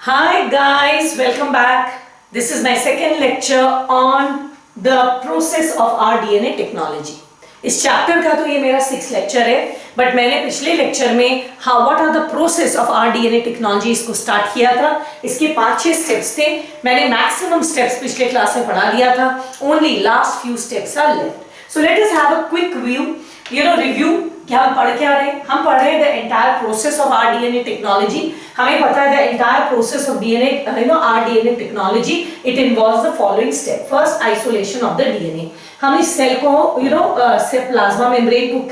Hi guys, welcome back. This is my second lecture on the process of our DNA technology. इस chapter का तो ये मेरा 6th lecture है, but मैंने पिछले लेक्चर में what are the process of R DNA technology इसको स्टार्ट किया था. इसके 5-6 स्टेप्स थे. मैंने मैक्सिमम स्टेप्स पिछले क्लास में पढ़ा दिया था. Only last few steps are left. So let us have a quick review कि हम पढ़ क्या रहे हैं. हम पढ़ रहे हैं the entire process of R DNA technology. हमें पता है the entire process of DNA R DNA technology it involves the following step. First, isolation of the DNA. हम इस सेल को से प्लाज्मा मेम्ब्रेन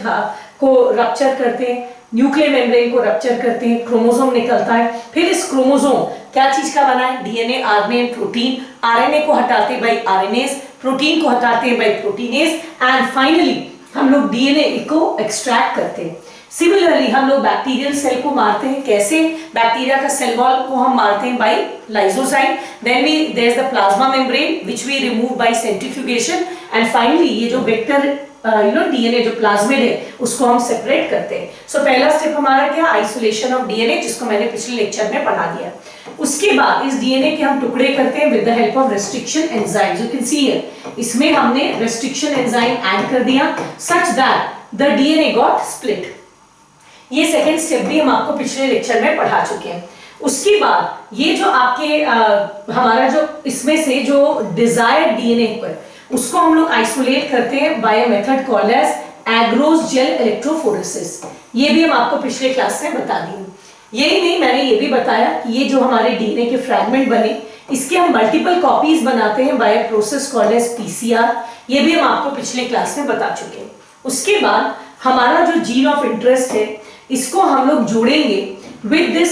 को रप्चर करते हैं, न्यूक्लियर मेम्ब्रेन को रप्चर करते हैं, क्रोमोसोम निकलता है. फिर इस क्रोमोसोम क्या चीज का बना है? DNA, RNA and protein. RNA को हटाते हैं बाय आरएनएस, प्रोटीन को हटाते हैं बाय प्रोटीनेस, एंड फाइनली हम लोग डीएनए को एक्सट्रैक्ट करते हैं. सिमिलरली हम लोग बैक्टीरियल सेल को मारते हैं. कैसे? बैक्टीरिया का सेल वॉल को हम मारते हैं by lysozyme. Then there is the plasma membrane which we remove by centrifugation, and finally ये जो वेक्टर डीएनए जो प्लाज्मिड है उसको हम सेपरेट करते हैं. सो पहला स्टेप हमारा क्या? आइसोलेशन ऑफ डीएनए, जिसको मैंने पिछले लेक्चर में पढ़ा दिया. उसके बाद इस डीएनए के हम टुकड़े करते हैं with the help of restriction enzymes. You can see here, इसमें हमने रेस्ट्रिक्शन एंजाइम ऐड कर दिया such that the DNA got split. ये सेकेंड स्टेप भी हम आपको पिछले लेक्चर में पढ़ा चुके हैं. उसके बाद ये जो आपके हमारा जो इसमें से जो डिजायर्ड डीएनए पर उसको हम लोग आइसोलेट करते हैं by a method called as agarose gel electrophoresis. ये भी हम आपको पिछले क्लास में बता दिए. यही नहीं, मैंने ये भी बताया कि ये जो हमारे डीएनए के फ्रैगमेंट बने इसके हम मल्टीपल कॉपीज बनाते हैं by a process called as PCR. ये भी हम आपको पिछले क्लास में बता चुके हैं. उसके बाद हमारा जो जीन ऑफ इंटरेस्ट है इसको हम लोग जोड़ेंगे with this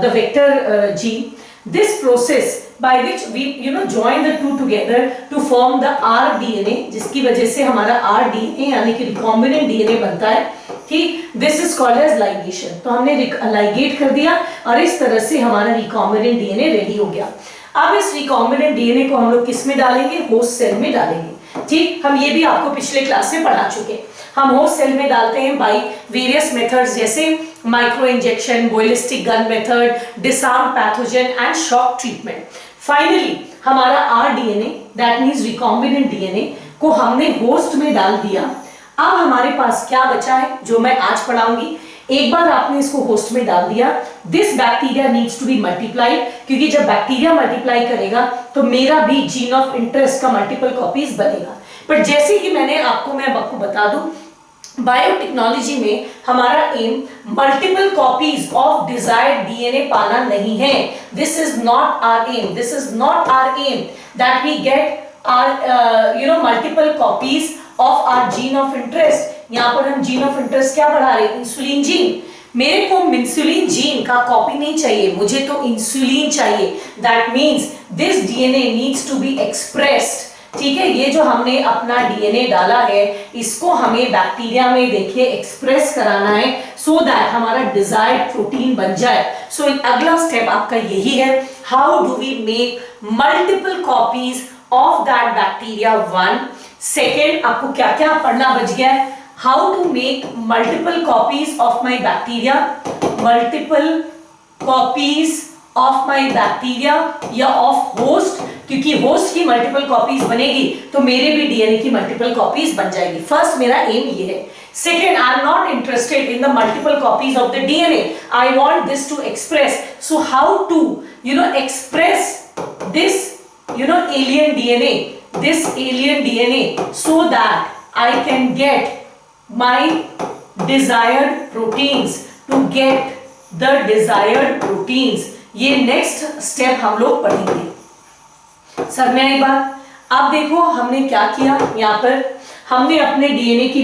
the vector gene. This process by which we join the two together to form the rDNA, जिसकी वजह से हमारा rDNA यानी कि recombinant DNA बनता है. ठीक, this is called as ligation. तो हमने ligate कर दिया और इस तरह से हमारा recombinant DNA रेडी हो गया. अब इस recombinant DNA को हम लोग किस में डालेंगे? होस्ट सेल में डालेंगे. ठीक, हम ये भी आपको पिछले क्लास में पढ़ा चुके. हम होस्ट सेल में डालते हैं बाय वेरियस मेथड्स जैसे micro injection, biolistic gun method, disarm pathogen and shock treatment. Finally हमारा RDNA that means recombinant DNA को हमने होस्ट में डाल दिया. अब हमारे पास क्या बचा है जो मैं आज पढ़ाऊंगी. एक बार आपने इसको होस्ट में डाल दिया, this bacteria needs to be multiplied, क्योंकि जब बैक्टीरिया मल्टीप्लाई करेगा तो मेरा भी जीन ऑफ इंटरेस्ट का मल्टीपल कॉपीज बनेगा. पर जैसे ही मैं आपको बता दूं, बायोटेक्नोलॉजी में हमारा aim multiple copies of desired DNA पाना नहीं है. This is not our aim. This is not our aim that we get our multiple copies of our gene of interest. यहाँ पर हम जीन ऑफ इंटरेस्ट क्या पढ़ा रहे हैं? Insulin gene. मेरे को इंसुलिन जीन का कॉपी नहीं चाहिए, मुझे तो इंसुलिन चाहिए. That means this DNA needs to be expressed. ठीक है, ये जो हमने अपना डीएनए डाला है इसको हमें बैक्टीरिया में देखिए एक्सप्रेस कराना है सो दैट हमारा डिजायर्ड प्रोटीन बन जाए. सो अगला स्टेप आपका यही है, how do we make multiple copies of that bacteria. 1 second आपको क्या क्या पढ़ना बच गया है? How to make multiple copies of my bacteria, multiple copies of my bacteria या ऑफ होस्ट, क्योंकि होस्ट की मल्टीपल कॉपीज बनेगी तो मेरे भी डीएनए की मल्टीपल कॉपीज बन जाएगी. फर्स्ट मेरा एम ये है. Second, I am not interested in the multiple copies of the DNA, I want this to express. So how to express this alien DNA, this alien DNA, so that I can get my desired proteins, to get the desired proteins. ये next step हम लोग पढ़ेंगे. Sir मैं एक बार, अब देखो हमने क्या किया. यहाँ पर हमने अपने डीएनए की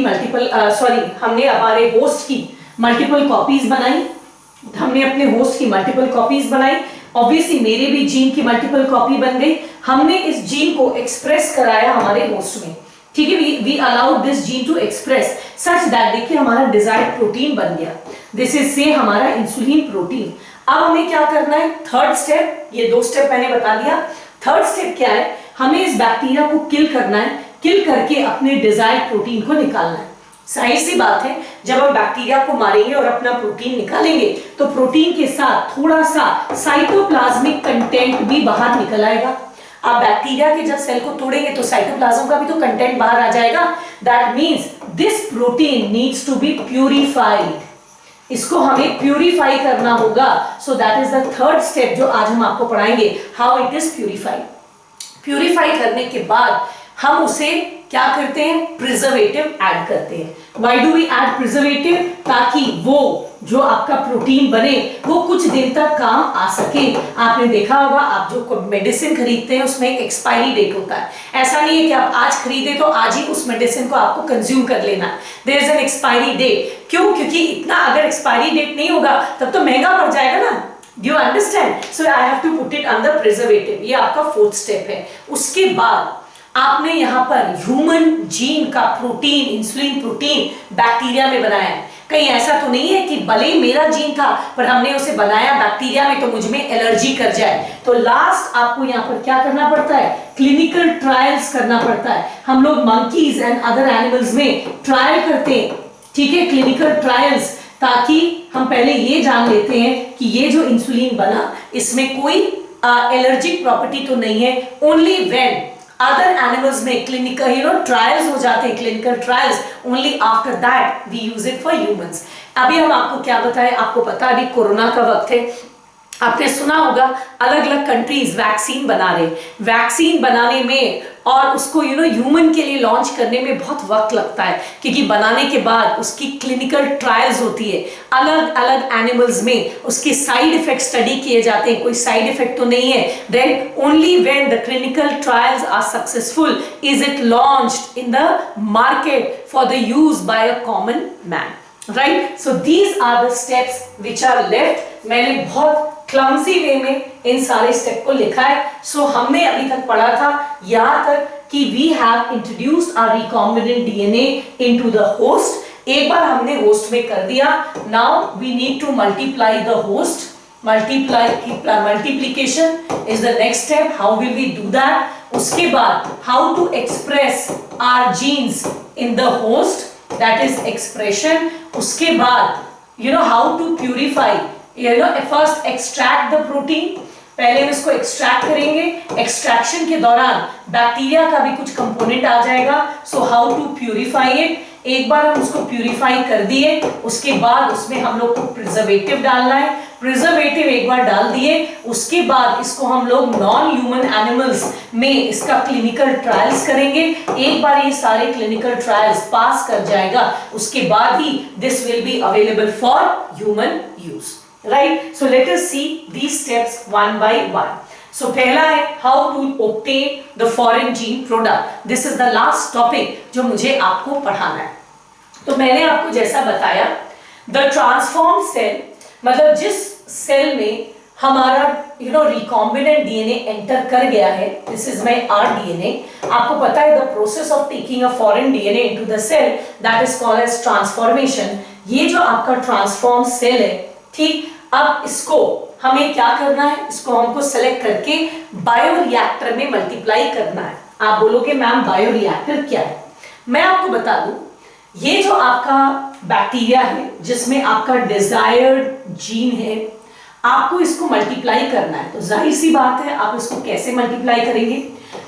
हमने हमारे होस्ट की मल्टीपल कॉपीज बनाई. हमने अपने होस्ट की मल्टीपल कॉपीज बनाई. ऑब्वियसली मेरे भी जीन की मल्टीपल कॉपी बन गई. हमने इस जीन को एक्सप्रेस कराया हमारे होस्ट में. ठीक है, we allowed this gene to express such that देखिए हमारा डिजायर्ड प्रोटीन बन गया. दिस इज से हमारा इंसुलिन प्रोटीन. अब हमें क्या करना है? Third step. ये 2 स्टेप मैंने बता दिया. थर्ड स्टेप क्या है? हमें इस बैक्टीरिया को किल करना है. किल करके अपने डिजायर्ड प्रोटीन को निकालना है. जाहिर सी बात है, जब हम बैक्टीरिया को मारेंगे और अपना प्रोटीन निकालेंगे तो प्रोटीन के साथ थोड़ा सा साइटोप्लाज्मिक कंटेंट भी बाहर निकल आएगा। आप बैक्टीरिया के जब सेल को तोड़ेंगे तो साइटोप्लाज्म का भी तो कंटेंट बाहर आ जाएगा। That means this protein needs to be purified, इसको हमें प्यूरिफाई करना होगा। So that is the third step जो आज हम आपको पढ़ाएंगे, how it is purified. Purify करने के बाद हम उसे क्या करते हैं, प्रिजर्वेटिव ऐड करते हैं। Why do we add preservative, ताकि वो जो आपका प्रोटीन बने वो कुछ दिन तक काम आ सके। आपने देखा होगा, आप जो मेडिसिन खरीदते हैं उसमें एक एक्सपायरी डेट होता है। ऐसा नहीं है कि आप आज खरीदे तो आज ही उस मेडिसिन को आपको कंज्यूम कर लेना है। There is an expiry date. क्यों? क्योंकि इतना अगर एक्सपायरी डेट नहीं होगा तब तो महंगा पड़ जाएगा ना। You understand? So I have to put it under preservative. ये आपका फोर्थ स्टेप है। उसके बाद आपने यहाँ पर ह्यूमन जीन का प्रोटीन, इंसुलिन प्रोटीन बैक्टीरिया में बनाया है। कहीं ऐसा तो नहीं है कि भले ही मेरा जीन था पर हमने उसे बनाया बैक्टीरिया में तो मुझ में एलर्जी कर जाए। तो लास्ट आपको यहाँ पर क्या करना पड़ता है, क्लिनिकल ट्रायल्स करना पड़ता है। हम लोग मंकीज एंड अदर एनिमल्स में ट्रायल करते हैं, ठीक है, क्लिनिकल ट्रायल्स, ताकि हम पहले ये जान लेते हैं कि ये जो इंसुलिन बना इसमें कोई एलर्जिक प्रॉपर्टी तो नहीं है। ओनली व्हेन अदर एनिमल्स में क्लिनिकल ट्रायल्स हो जाते हैं, clinical trials, only after that we use it for humans. अभी हम आपको क्या बताएं, आपको पता है अभी कोरोना का वक्त है, आपने सुना होगा अलग अलग कंट्रीज वैक्सीन बना रहे। वैक्सीन बनाने में और उसको ह्यूमन के लिए लॉन्च करने में बहुत वक्त लगता है, क्योंकि बनाने के बाद उसकी क्लिनिकल ट्रायल्स होती है अलग अलग एनिमल्स में, उसके साइड इफेक्ट स्टडी किए जाते हैं, कोई साइड इफेक्ट तो नहीं है। Then only when the clinical trials are successful is it launched in the market for the use by a common man, right. So these are the steps which are left. मैंने बहुत clumsy वे में इन सारे step को लिखा है। सो हमने अभी तक पढ़ा था यहां तक कि we have introduced our recombinant DNA into the host. एक बार हमने होस्ट में कर दिया, now we need to multiply the host. Multiplication is the next step. How will we do that? उसके बाद how to express our genes in the host, that is expression. उसके बाद how to purify, first extract the protein, पहले हम इसको extract करेंगे। Extraction के दौरान बैक्टीरिया का भी कुछ कंपोनेंट आ जाएगा। So how to purify it. एक बार हम उसको प्यूरिफाई कर दिए, उसके बाद उसमें हम लोग को प्रिजर्वेटिव डालना है। प्रिजर्वेटिव एक बार डाल दिए, उसके बाद इसको हम लोग नॉन ह्यूमन एनिमल्स में इसका क्लिनिकल ट्रायल्स करेंगे। एक बार ये सारे क्लिनिकल ट्रायल्स पास कर जाएगा, उसके बाद ही this will be available for human use, right. So let us see these steps one by one. So पहला है how to obtain the foreign gene product. This is the last topic जो मुझे आपको पढ़ाना है। तो मैंने आपको जैसा बताया, the transformed cell मतलब जिस सेल में हमारा recombinant DNA एंटर कर गया है, this is my rDNA। आपको पता है the process of taking a foreign DNA into the cell that is called as transformation। ये जो आपका ट्रांसफॉर्म सेल है, ठीक, अब इसको हमें क्या करना है, इसको हमको सेलेक्ट करके बायोरिएक्टर में मल्टीप्लाई करना है। आप बोलोगे मैम बायोरिएक्टर क्या है? मैं आपको बता दूं, ये जो आपका बैक्टीरिया है जिसमें आपका डिजायर्ड जीन है, आपको इसको मल्टीप्लाई करना है। तो जाहिर सी बात है आप इसको कैसे मल्टीप्लाई करेंगे?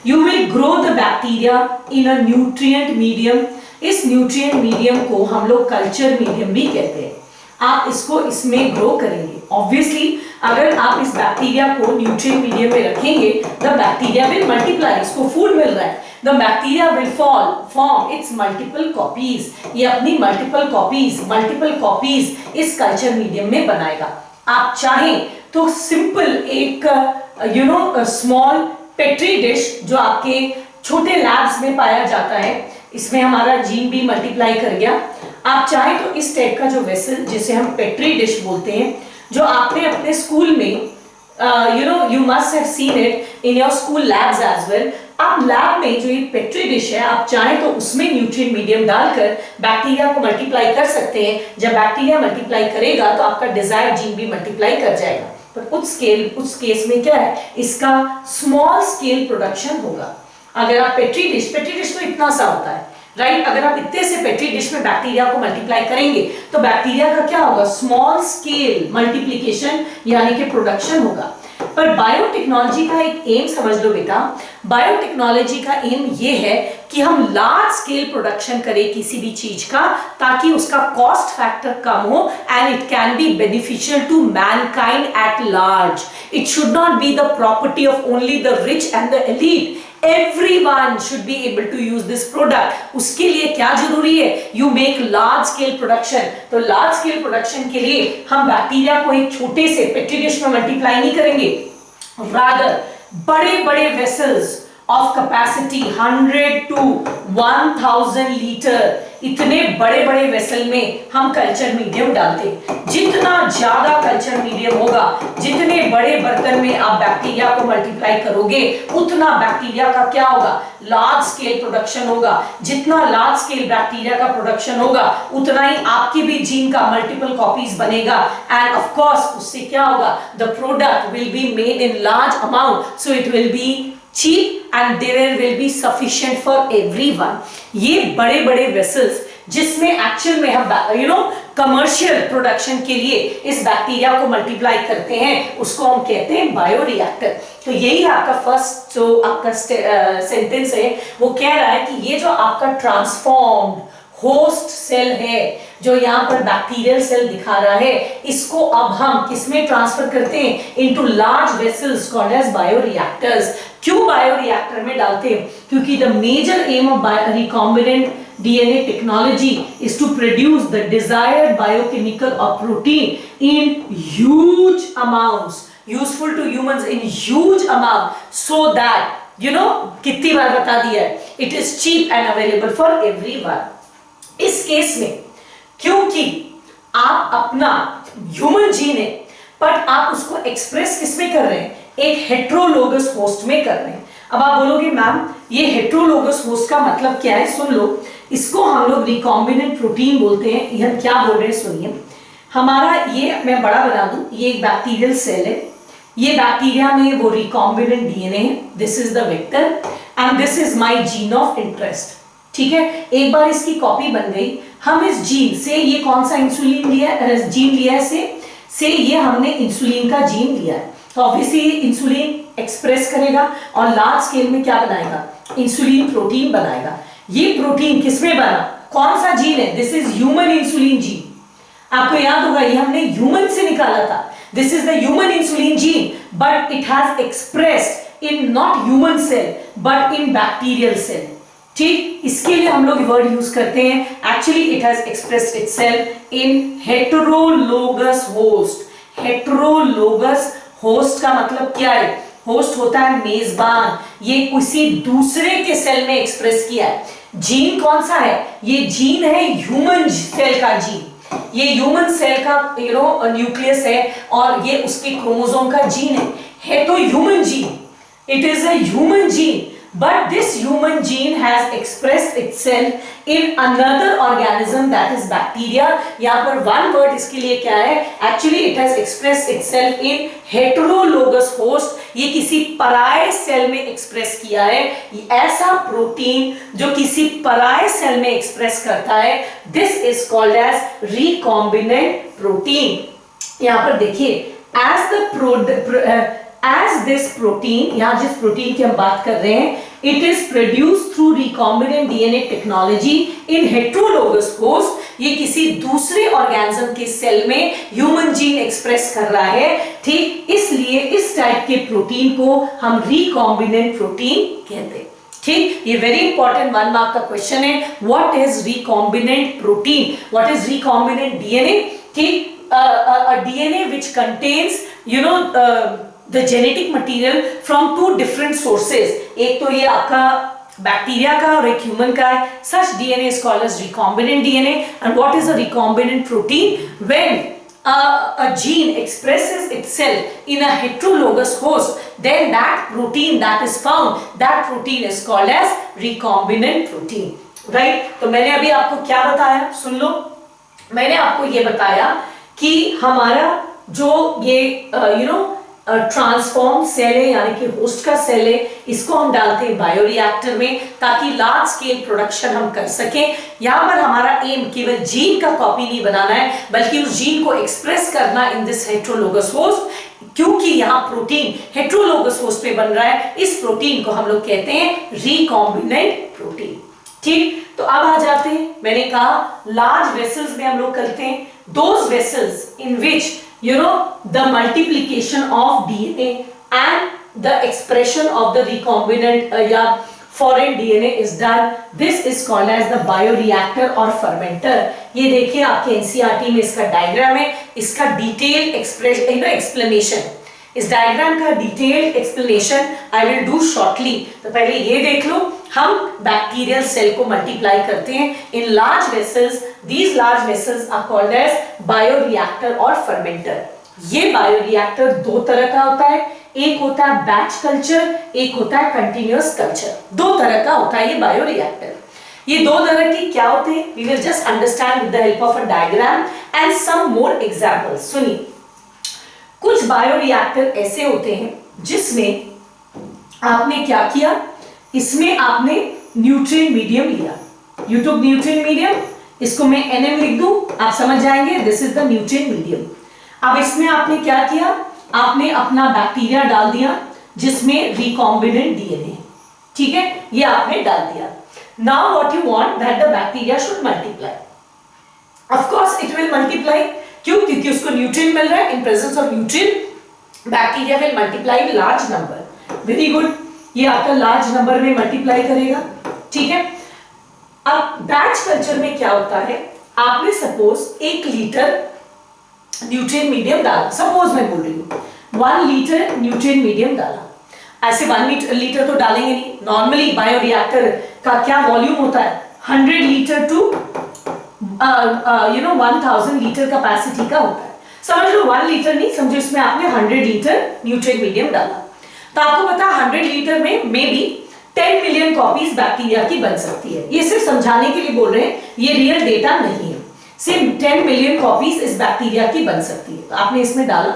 You will grow the bacteria in a nutrient medium. इस न्यूट्रिएंट मीडियम को हम लोग कल्चर मीडियम भी कहते हैं। आप इसको इसमें ग्रो करेंगे। ऑब्वियसली अगर आप इस बैक्टीरिया को न्यूट्रिएंट मीडियम में रखेंगे, द बैक्टीरिया विल मल्टीप्लाई, इसको फूड मिल रहा है, the bacteria will form it's multiple copies. ये अपनी मल्टीपल कॉपीज इस कल्चर मीडियम में बनाएगा। आप चाहें तो सिंपल एक स्मॉल पेट्री डिश जो आपके छोटे लैब्स में पाया जाता है, इसमें हमारा जीन भी मल्टीप्लाई कर गया। आप चाहें तो इस टाइप का जो वेसल जिसे हम पेट्री डिश बोलते हैं, जो आपने अपने स्कूल में you must have seen it in your school labs as well। आप लैब में जो ये पेट्री डिश है, आप चाहें तो उसमें न्यूट्रिएंट मीडियम डालकर बैक्टीरिया को मल्टीप्लाई कर सकते हैं। जब बैक्टीरिया मल्टीप्लाई करेगा तो आपका डिजायर्ड जीन भी मल्टीप्लाई कर जाएगा। पर उस केस में क्या है, इसका स्मॉल स्केल प्रोडक्शन होगा। अगर आप पेट्री डिश तो इतना सा होता है, राइट। अगर आप इतने से पेट्री डिश में बैक्टीरिया को मल्टीप्लाई करेंगे तो बैक्टीरिया का क्या होगा, स्मॉल स्केल मल्टीप्लिकेशन यानी कि प्रोडक्शन होगा। पर बायोटेक्नोलॉजी का एक एम समझ लो बेटा, बायोटेक्नोलॉजी का एम ये है कि हम लार्ज स्केल प्रोडक्शन करें किसी भी चीज का, ताकि उसका कॉस्ट फैक्टर कम हो and it can be beneficial to mankind at large. It should not be the property of only the rich and the elite, everyone should be able to use this product। उसके लिए क्या जरूरी है, you make large scale production। तो large scale production के लिए हम bacteria को एक छोटे से पेट्री डिश में मल्टीप्लाई नहीं करेंगे, rather बड़े बड़े vessels of capacity 100 to 1000 litre, इतने बड़े बड़े वेसल में हम कल्चर मीडियम डालते हैं। जितना ज्यादा कल्चर मीडियम होगा, जितने बड़े बर्तन में आप बैक्टीरिया को मल्टीप्लाई करोगे, उतना बैक्टीरिया का क्या होगा, लार्ज स्केल प्रोडक्शन होगा। जितना लार्ज स्केल बैक्टीरिया का प्रोडक्शन होगा, उतना ही आपके भी जीन का मल्टीपल कॉपीज बनेगा एंड ऑफ कोर्स उससे क्या होगा, the product will be made in large amount, so it will B cheap and there will be sufficient for everyone। ये बड़े बड़े वेसल्स जिसमें एक्चुअल में हम कमर्शियल प्रोडक्शन के लिए इस बैक्टीरिया को मल्टीप्लाई करते हैं, उसको हम कहते हैं बायोरिएक्टर। तो यही आपका फर्स्ट जो आपका सेंटेंस है वो कह रहा है कि ये जो आपका ट्रांसफॉर्म्ड होस्ट सेल है, जो यहाँ पर बैक्टीरियल सेल दिखा रहा है, इसको अब हम किसमें ट्रांसफर करते हैं, into large vessels called as bioreactors. क्यों बायोरिएक्टर में डालते हैं, क्योंकि the major aim of recombinant DNA technology is to produce the desired biochemical or protein in huge amounts, useful to humans in huge amount, so that कितनी बार बता दिया है, it is cheap and available for everyone। इस case में क्योंकि आप अपना human gene है, बट आप उसको एक्सप्रेस किसमें कर रहे हैं, एक हेट्रोलोगस होस्ट में कर रहे हैं। अब आप बोलोगे मैम ये हेट्रोलोगस होस्ट का मतलब क्या है, सुन लो, इसको हम लोग रिकॉम्बिनेंट प्रोटीन बोलते हैं। ये हम क्या बोल रहे हैं सुनिए, हमारा ये मैं बड़ा बना दूं, ये एक बैक्टीरियल सेल है, ये बैक्टीरिया में वो रिकॉम्बिनेंट डीएनए है, this is the vector and this is my gene of interest. ठीक है, एक बार इसकी कॉपी बन गई, हम इस जीन से ये कौन सा इंसुलिन लिया, जीन लिया है से ये हमने इंसुलिन का जीन लिया है, तो ऑब्वियसली इंसुलिन एक्सप्रेस करेगा और लार्ज स्केल में क्या बनाएगा, इंसुलिन प्रोटीन बनाएगा। ये प्रोटीन किसमें बना, कौन सा जीन है, this is human insulin gene. आपको याद होगा ये हमने ह्यूमन से निकाला था, this is the human insulin gene, but it has expressed in not human cell but in bacterial cell. ठीक, इसके लिए हम लोग वर्ड यूज करते हैं, actually it has expressed itself in heterologous host. Heterologous host का मतलब क्या है, होस्ट होता है मेजबान, ये किसी दूसरे के सेल में एक्सप्रेस किया है। जीन कौन सा है, ये जीन है ह्यूमन सेल का जीन, ये ह्यूमन सेल का न्यूक्लियस है और ये उसके क्रोमोसोम का जीन है तो human gene, it is a human gene, but this human gene has expressed itself in another organism that is bacteria। यहाँ पर one word इसके लिए क्या है, actually it has expressed itself in heterologous host, ये किसी पराये सेल में express किया है। ऐसा प्रोटीन जो किसी पराये सेल में एक्सप्रेस करता है, this is called as recombinant protein। यहाँ पर देखिए as this protein, यहाँ जिस प्रोटीन की हम बात कर रहे हैं, it is produced through recombinant DNA technology in heterologous host। ये किसी दूसरे ऑर्गेनिज्म के सेल में ह्यूमन जीन एक्सप्रेस कर रहा है। ठीक, इसलिए इस टाइप के प्रोटीन को हम रिकॉम्बिनेंट प्रोटीन कहते हैं। ठीक, ये वेरी इंपॉर्टेंट 1 मार्क का क्वेश्चन है, what is recombinant protein, what is recombinant DNA. ठीक, a DNA which contains the genetic material from 2 different sources, एक तो ये आपका बैक्टीरिया का और एक ह्यूमन का है, such DNA is called as recombinant DNA। and what is a recombinant protein, when a gene expresses itself in a heterologous host, then that protein that is found, that protein is called as recombinant protein, right। तो मैंने अभी आपको क्या बताया, सुन लो, मैंने आपको ये बताया कि हमारा जो ये ट्रांसफॉर्म सेल है, यानी कि होस्ट का सेल है, इसको हम डालते हैं बायोरिएक्टर में ताकि लार्ज स्केल प्रोडक्शन हम कर सकें। यहाँ पर हमारा एम केवल जीन का कॉपी नहीं बनाना है, बल्कि उस जीन को एक्सप्रेस करना इन दिस हेटेरोलोगस होस्ट, क्योंकि यहाँ प्रोटीन हेटेरोलोगस होस्ट पे बन रहा है। इस प्रोटीन को हम लोग कहते हैं रिकॉम्बिनेंट प्रोटीन। ठीक, तो अब आ जाते हैं, मैंने कहा लार्ज वेसल्स में हम लोग करते हैं, those vessels in which the multiplication of DNA and the expression of the recombinant foreign DNA is done. This is called as the bioreactor or fermenter. ये देखिए आपके NCERT में इसका डायग्राम है, इसका डिटेल एक्सप्लेनेशन, इस डायग्राम का detail explanation I will do shortly. तो पहले ये देख लो, हम बैक्टीरियल सेल को मल्टीप्लाई करते हैं in large vessels. These large vessels are called as bioreactor और फर्मेंटर। ये बायोरिएक्टर दो तरह का होता है, एक होता है बैच कल्चर, एक होता है कंटिन्यूअस कल्चर। दो तरह का होता है ये बायोरिएक्टर। ये दो तरह की क्या होते हैं, we will just understand with the help of a diagram and some more examples. सुनिए, कुछ बायोरिएक्टर ऐसे होते हैं जिसमें आपने क्या किया, इसमें आपने न्यूट्रिएंट मीडियम लिया, यू टुक न्यूट्रिएंट मीडियम, इसको मैं NM लिख दूं, आप समझ जाएंगे, this is the nutrient medium. अब इसमें आपने क्या किया, आपने अपना बैक्टीरिया डाल दिया जिसमें रिकॉम्बिनेंट DNA, ठीक है, ये आपने डाल दिया। Now what you want that the bacteria should multiply, of course it will multiply, क्यों, क्योंकि उसको न्यूट्रिएंट मिल रहा है। In presence of nutrient bacteria will multiply large number. Very good, ये आपका लार्ज नंबर में मल्टीप्लाई करेगा, ठीक है। अब बैच कल्चर में क्या होता है, आपने सपोज 1 लीटर न्यूट्रिएंट मीडियम डाला, सपोज मैं बोल रही हूँ 1 लीटर न्यूट्रिएंट मीडियम डाला। ऐसे 1 लीटर तो डालेंगे नहीं, नॉर्मली बायोरिएक्टर का क्या वॉल्यूम होता है, 100 लीटर टू 1000 लीटर कैपेसिटी का होता है। समझ लो 1 लीटर नहीं, समझो इसमें आपने 100 लीटर न्यूट्रिएंट मीडियम डाला, तो आपको पता है 100 लीटर में may be 10 million copies bacteria की बन सकती है। ये सिर्फ समझाने के लिए बोल रहे हैं, ये रियल डेटा नहीं है, सिर्फ 10 मिलियन कॉपीज इस बैक्टीरिया की बन सकती है। तो आपने इसमें डाला,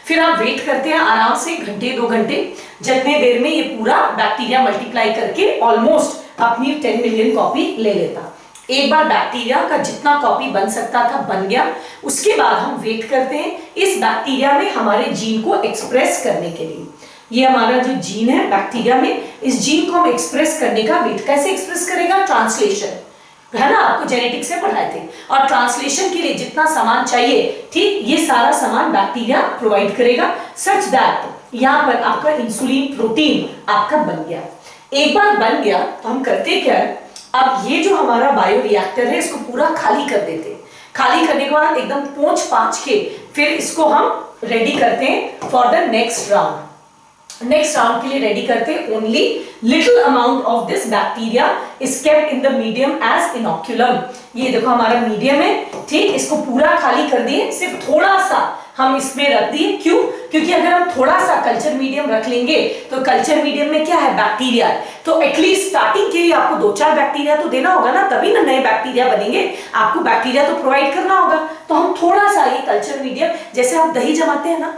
फिर आप वेट करते हैं आराम से घंटे 2 घंटे, जितने देर में ये पूरा बैक्टीरिया मल्टीप्लाई करके ऑलमोस्ट अपनी 10 मिलियन कॉपी ले लेता। एक बार बैक्टीरिया का जितना कॉपी बन सकता था बन गया, उसके बाद हम वेट करते हैं इस बैक्टीरिया में हमारे जीन को एक्सप्रेस करने के लिए। ये हमारा जो जीन है बैक्टीरिया में, इस जीन को हम एक्सप्रेस करने का वेट, कैसे एक्सप्रेस करेगा, ट्रांसलेशन, है ना, आपको जेनेटिक्स से पढ़ाए थे। और ट्रांसलेशन के लिए जितना सामान चाहिए, ठीक, ये सारा सामान बैक्टीरिया प्रोवाइड करेगा, सच दैट यहाँ पर आपका इंसुलिन प्रोटीन आपका बन गया। एक बार बन गया तो हम करते क्या है, अब ये जो हमारा बायोरिएक्टर है इसको पूरा खाली कर देते हैं। खाली करने के बाद एकदम पोंछ पाछ के फिर इसको हम रेडी करते हैं for the next round. Next round के लिए रेडी करते हैं, only little amount of this bacteria is kept in the medium as inoculum. ये देखो हमारा मीडियम है, ठीक, इसको पूरा खाली कर दिए, सिर्फ थोड़ा सा हम इसमें रख दिए। क्यों, क्योंकि अगर हम थोड़ा सा कल्चर मीडियम रख लेंगे तो कल्चर मीडियम में क्या है, बैक्टीरिया, तो एटलीस्ट स्टार्टिंग के लिए आपको 2-4 बैक्टीरिया तो देना होगा ना, तभी ना नए बैक्टीरिया बनेंगे, आपको बैक्टीरिया तो प्रोवाइड करना होगा। तो हम थोड़ा सा ये कल्चर मीडियम, जैसे आप दही जमाते हैं ना,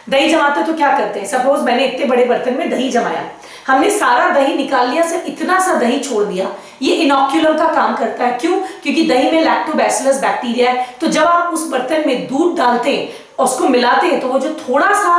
दही जमाते तो क्या करते हैं, सपोज मैंने इतने बड़े बर्तन में दही जमाया, हमने सारा दही निकाल लिया, सिर्फ इतना सा दही छोड़ दिया, ये इनोक्यूलम का काम करता है। क्यों, क्योंकि दही में लैक्टोबैसिलस बैक्टीरिया है, तो जब आप उस बर्तन में दूध डालते हैं, उसको मिलाते हैं, तो वो जो थोड़ा सा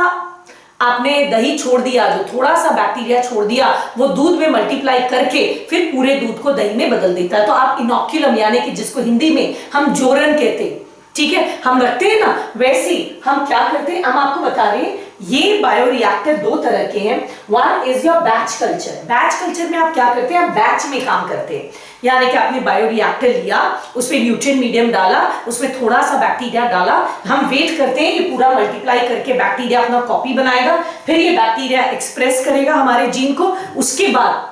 आपने दही छोड़ दिया, जो थोड़ा सा बैक्टीरिया छोड़ दिया, वो दूध में मल्टीप्लाई करके फिर पूरे दूध को दही में बदल देता है। तो आप इनोक्यूलम, यानी कि जिसको हिंदी में हम जोरन कहते हैं, ठीक है, हम रखते हैं ना, वैसे हम क्या करते हैं, हम आपको बता रहे हैं, ये बायोरिएक्टर 2 तरह के हैं। One is your batch culture. Batch culture में आप क्या करते हैं, आप बैच में काम करते हैं, यानी कि आपने बायोरिएक्टर लिया, उसमें न्यूट्रिएंट मीडियम डाला, उसमें थोड़ा सा बैक्टीरिया डाला, हम वेट करते हैं ये पूरा मल्टीप्लाई करके बैक्टीरिया अपना कॉपी बनाएगा, फिर ये बैक्टीरिया एक्सप्रेस करेगा हमारे जीन को, उसके बाद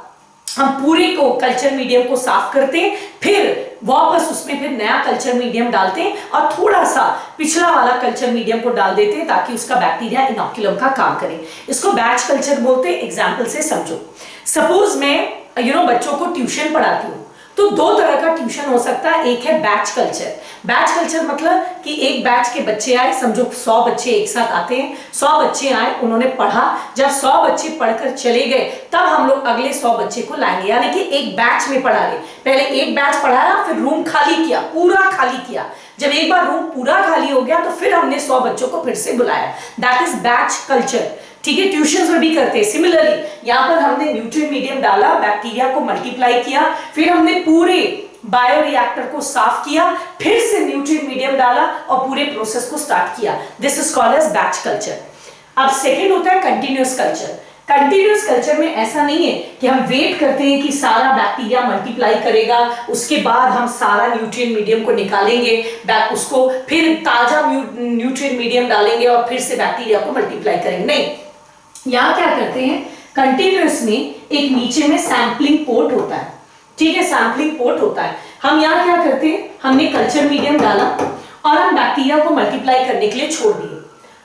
हम पूरे को कल्चर मीडियम को साफ करते हैं, फिर वापस उसमें फिर नया कल्चर मीडियम डालते हैं और थोड़ा सा पिछला वाला कल्चर मीडियम को डाल देते हैं ताकि उसका बैक्टीरिया इनोक्यूलम का काम करे। इसको बैच कल्चर बोलते हैं। एग्जांपल से समझो, सपोज मैं बच्चों को ट्यूशन पढ़ाती हूँ, तो दो तरह का ट्यूशन हो सकता है, एक है बैच कल्चर। बैच कल्चर मतलब कि एक बैच के बच्चे आए, समझो 100 बच्चे एक साथ आते हैं, 100 बच्चे आए, उन्होंने पढ़ा, जब 100 बच्चे पढ़कर चले गए तब हम लोग अगले 100 बच्चे को लाएंगे, यानी कि एक बैच में पढ़ा रहे। पहले एक बैच पढ़ाया, फिर रूम खाली किया, पूरा खाली किया। जब एक बार रूम पूरा खाली हो गया तो फिर हमने 100 बच्चों को फिर से बुलाया। That is batch culture. ठीक है, ट्यूशन में भी करते हैं सिमिलरली। यहाँ पर हमने न्यूट्रिएंट मीडियम डाला, बैक्टीरिया को मल्टीप्लाई किया, फिर हमने पूरे बायोरिएक्टर को साफ किया, फिर से न्यूट्रिएंट मीडियम डाला और पूरे प्रोसेस को स्टार्ट किया। This is called as batch culture. अब सेकेंड होता है कंटिन्यूअस कल्चर। कंटिन्यूअस कल्चर में ऐसा नहीं है कि हम वेट करते हैं कि सारा बैक्टीरिया मल्टीप्लाई करेगा, उसके बाद हम सारा न्यूट्रिएंट मीडियम को निकालेंगे, उसको फिर ताजा न्यूट्रिएंट मीडियम डालेंगे और फिर से बैक्टीरिया को मल्टीप्लाई करेंगे। नहीं, यहाँ क्या करते हैं, कंटिन्यूअस में एक नीचे में सैंपलिंग पोर्ट होता है। ठीक है, सैंपलिंग पोर्ट होता है। हम यहाँ क्या करते हैं, हमने कल्चर मीडियम डाला और हम बैक्टीरिया को मल्टीप्लाई करने के लिए छोड़ दिए।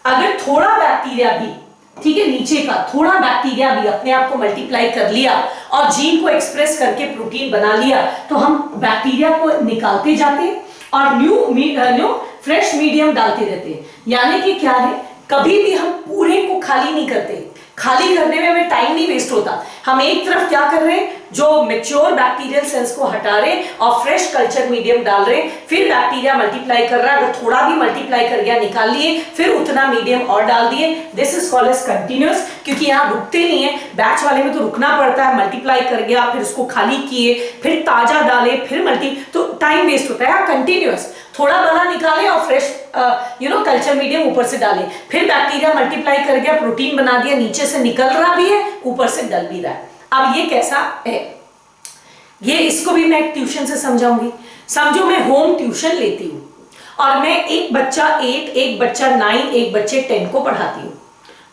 अगर थोड़ा बैक्टीरिया भी, ठीक है, नीचे का थोड़ा बैक्टीरिया भी अपने आप को मल्टीप्लाई कर लिया और जीन को एक्सप्रेस करके प्रोटीन बना लिया, तो हम बैक्टीरिया को निकालते जाते और न्यू फ्रेश मीडियम डालते रहते। यानी कि क्या है, कभी भी हम पूरे को खाली नहीं करते। खाली करने में हमें टाइम नहीं वेस्ट होता। हम एक तरफ क्या कर रहे हैं, जो मैच्योर बैक्टीरियल सेल्स को हटा रहे और फ्रेश कल्चर मीडियम डाल रहे, फिर बैक्टीरिया मल्टीप्लाई कर रहा है, अगर थोड़ा भी मल्टीप्लाई कर गया निकाल लिए, फिर उतना मीडियम और डाल दिए। This is called as continuous, क्योंकि यहाँ रुकते नहीं है। बैच वाले में तो रुकना पड़ता है, मल्टीप्लाई कर गया, फिर उसको खाली किए, फिर ताजा डाले, फिर तो टाइम वेस्ट होता है। कंटिन्यूअस, थोड़ा बना निकाले और फ्रेश कल्चर मीडियम ऊपर से डाले, फिर बैक्टीरिया मल्टीप्लाई कर गया, प्रोटीन बना दिया, नीचे से निकल रहा भी है, ऊपर से डल भी रहा है। अब ये कैसा है, ये इसको भी मैं ट्यूशन से समझाऊंगी। समझो मैं होम ट्यूशन लेती हूं और मैं एक बच्चा 8, एक बच्चा 9, एक बच्चे 10 को पढ़ाती हूं।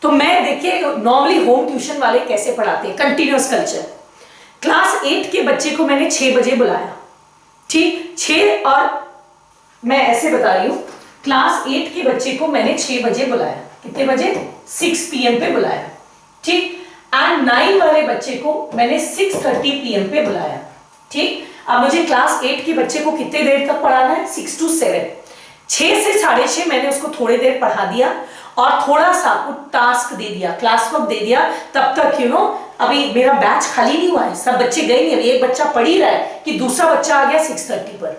तो मैं देखिए नॉर्मली होम ट्यूशन वाले कैसे पढ़ाते हैं, कंटिन्यूअस कल्चर। क्लास 8 के बच्चे को मैंने 6 बजे बुलाया, ठीक, 6, और मैं ऐसे बता रही हूं, क्लास 8 के बच्चे को मैंने 6 बजे बुलाया। कितने बजे? 6 PM पे बुलाया, ठीक। एंड 9 वाले बच्चे को मैंने 6:30 PM पे बुलाया, ठीक। अब मुझे क्लास 8 के बच्चे को कितने देर तक पढ़ाना है? 6 to 7। 6 से 6:30 मैंने उसको थोड़ी देर पढ़ा दिया और थोड़ा सा कुछ टास्क दे दिया, क्लास वर्क दे दिया। तब तक अभी मेरा बैच खाली नहीं हुआ है, सब बच्चे गए नहीं, अभी एक बच्चा पढ़ ही रहा है कि दूसरा बच्चा आ गया 6:30 पर।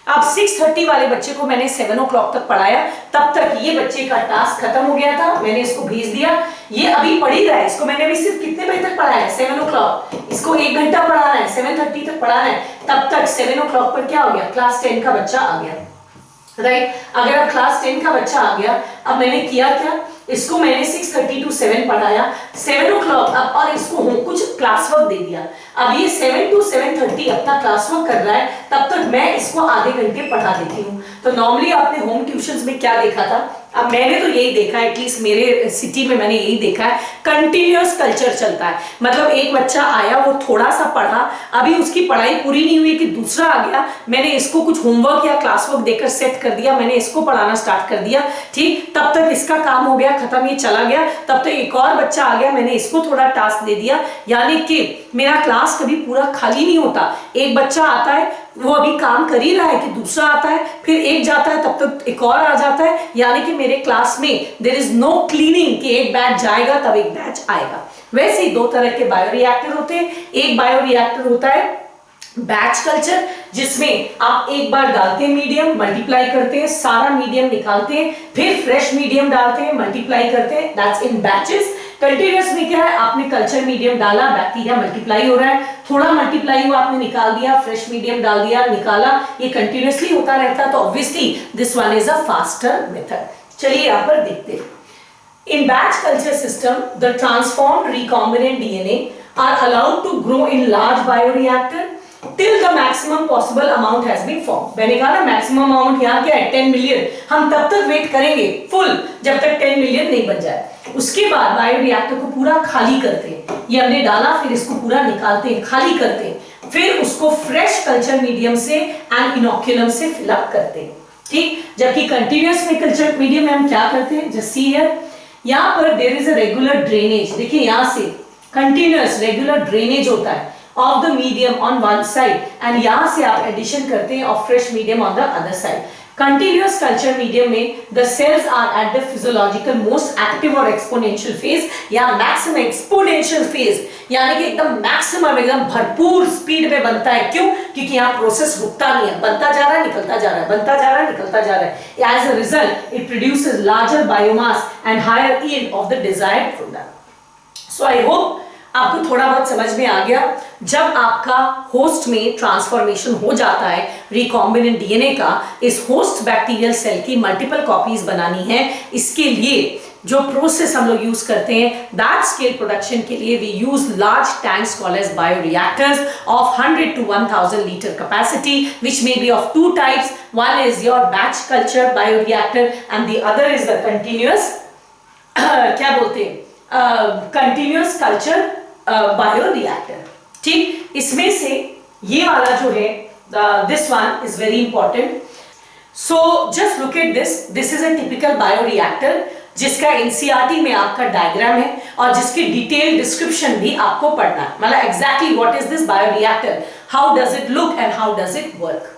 अब 6:30 वाले बच्चे को मैंने 7 o'clock तक पढ़ाया। तब तक ये बच्चे का टास्क खत्म हो गया था, मैंने इसको भेज दिया, ये अभी पढ़ ही रहा है। इसको मैंने अभी सिर्फ कितने बजे तक पढ़ाया है? 7 o'clock। इसको 1 घंटा पढ़ाना है, 7:30 तक पढ़ाना है। तब तक 7 o'clock पर क्या हो गया? क्लास 10 का बच्चा आ गया, राइट। अगर अब क्लास 10 का बच्चा आ गया, अब मैंने किया क्या, इसको मैंने 6:30 to 7 पढ़ाया, 7 o'clock अब, और इसको कुछ क्लास वर्क दे दिया। अब ये 7 to 7:30 अपना क्लास वर्क कर रहा है, तब तक मैं इसको आधे घंटे पढ़ा देती हूँ। तो नॉर्मली आपने होम ट्यूशंस में क्या देखा था, अब मैंने तो यही देखा है, एटलीस्ट मेरे सिटी में मैंने यही देखा है, कंटिन्यूअस कल्चर चलता है। मतलब एक बच्चा आया, वो थोड़ा सा पढ़ा, अभी उसकी पढ़ाई पूरी नहीं हुई कि दूसरा आ गया, मैंने इसको कुछ होमवर्क या क्लास वर्क देकर सेट कर दिया, मैंने इसको पढ़ाना स्टार्ट कर दिया, ठीक। तब तक इसका काम हो गया खत्म, ये चला गया। तब तक एक और बच्चा आ गया, मैंने इसको थोड़ा टास्क दे दिया। यानी कि मेरा क्लास कभी पूरा खाली नहीं होता। एक बच्चा आता है, वो अभी काम कर ही रहा है कि दूसरा आता है, फिर एक जाता है, तब तक एक और आ जाता है। यानी कि मेरे क्लास में देयर इज नो क्लीनिंग कि एक बैच जाएगा तब एक बैच आएगा। वैसे ही 2 तरह के बायोरिएक्टर होते हैं। एक बायोरिएक्टर होता है बैच कल्चर, जिसमें आप एक बार डालते हैं मीडियम, मल्टीप्लाई करते हैं, सारा मीडियम निकालते हैं, फिर फ्रेश मीडियम डालते हैं, मल्टीप्लाई करते हैं, दैट्स इन बैचेस। कंटिन्यूअस में क्या है, आपने कल्चर मीडियम डाला, बैक्टीरिया मल्टीप्लाई हो रहा है, थोड़ा मल्टीप्लाई हुआ, आपने निकाल दिया, फ्रेश मीडियम डाल दिया, निकाला, ये कंटिन्यूअसली होता रहता है। तो obviously this one is a faster method. चलिए यहाँ पर देखते हैं। In batch culture system, the transformed recombinant DNA are allowed to grow in large bioreactor till the maximum possible amount has been formed. मैंने कहा ना मैक्सिमम अमाउंट यहाँ क्या है, 10 मिलियन। हम तब तक वेट करेंगे फुल जब तक 10 मिलियन नहीं बन जाए। उसके बाद बायोरिएक्टर को पूरा खाली करते हैं, ये हमने डाला, फिर इसको पूरा निकालते हैं, खाली करते हैं, फिर उसको फ्रेश कल्चर मीडियम से एंड इनोक्युलम से फिलअप करते हैं, ठीक। जबकि कंटिन्यूअस में कल्चर मीडियम में हम क्या करते हैं, जस्ट सी हियर, यहाँ पर there is a regular drainage. देखिए यहाँ से कंटिन्यूअस रेगुलर ड्रेनेज होता है of the medium on one side and यहां से आप एडिशन करते हैं of fresh medium on the other side. Continuous culture medium में the cells are at the physiological most active और एक्सपोनेंशियल फेज या मैक्सिमम एक्सपोनेंशियल फेज, यानी कि एकदम मैक्सिमम एकदम भरपूर स्पीड में बनता है। क्यों? क्योंकि यहाँ प्रोसेस रुकता नहीं है, बनता जा रहा है निकलता जा रहा है, बनता जा रहा है निकलता जा रहा है। As a result it produces larger biomass and higher yield of the desired product. So I hope आपको थोड़ा बहुत समझ में आ गया। जब आपका होस्ट में ट्रांसफॉर्मेशन हो जाता है रिकॉम्बिनेंट डीएनए का, इस होस्ट बैक्टीरियल सेल की मल्टीपल कॉपीज बनानी है। इसके लिए जो प्रोसेस हम लोग यूज करते हैं, दैट स्केल प्रोडक्शन के लिए we use large tanks called as bioreactors of 100 to 1000 litre capacity, which may be of two types. One is your batch culture bioreactor and the other is the continuous क्या बोलते हैं continuous culture bioreactor. ठीक, इसमें से ये वाला जो है this one is very important. So just look at this, this is a typical bioreactor जिसका एनसीईआरटी में आपका डायग्राम है और जिसकी डिटेल डिस्क्रिप्शन भी आपको पढ़ना है, मतलब exactly what is this bioreactor, how does it look and how does it work.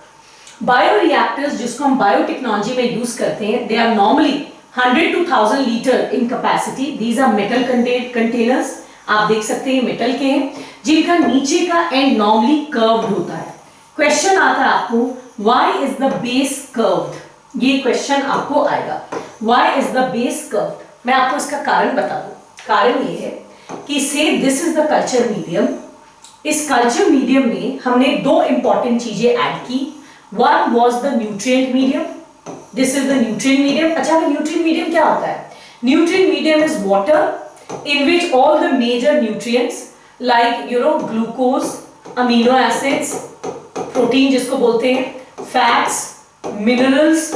Bioreactors जिसको हम बायोटेक्नोलॉजी में यूज करते हैं, they are normally 100 to 1000 litre in capacity. These are metal containers, आप देख सकते हैं मेटल के हैं, जिनका नीचे का एंड नॉर्मली कर्व्ड होता है। क्वेश्चन आता है आपको, why is the base curved? ये क्वेश्चन आपको आएगा, why is the base curved? मैं आपको इसका कारण बता दूं। कारण ये है कि से this is the culture medium. इस कल्चर मीडियम में हमने दो इंपॉर्टेंट चीजें ऐड की। One was the nutrient medium, this is the nutrient medium. अच्छा, न्यूट्रिएंट मीडियम क्या होता है? Nutrient medium is water in which all the major nutrients like glucose, amino acids, protein जिसको बोलते हैं, fats, minerals,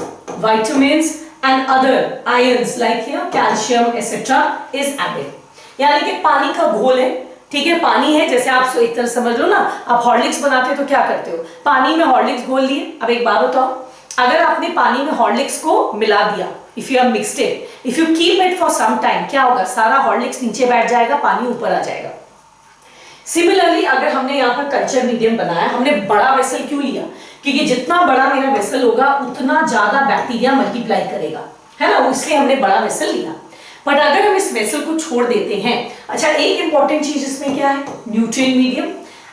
vitamins and other ions like calcium etc. is added। यानी कि पानी का घोल है, ठीक है, पानी है। जैसे आप एक तरह समझ लो ना, आप हॉर्लिक्स बनाते हो तो क्या करते हो, पानी में हॉर्लिक्स घोल लिए। अब एक बात बताओ, अगर आपने पानी में हॉर्लिक्स को मिला दिया, if you have mixed it, if you keep it for some time, क्या होगा, सारा हॉर्लिक्स नीचे बैठ जाएगा, पानी ऊपर आ जाएगा। सिमिलरली अगर हमने यहाँ पर कल्चर मीडियम बनाया, हमने बड़ा वेसल क्यों लिया? क्योंकि जितना बड़ा मेरा वेसल होगा उतना ज्यादा बैक्टीरिया मल्टीप्लाई करेगा, है ना, इसलिए हमने बड़ा वेसल लिया। बट अगर हम इस वेसल को छोड़ देते हैं, अच्छा एक इंपॉर्टेंट चीज इसमें क्या है, न्यूट्रिएंट मीडियम,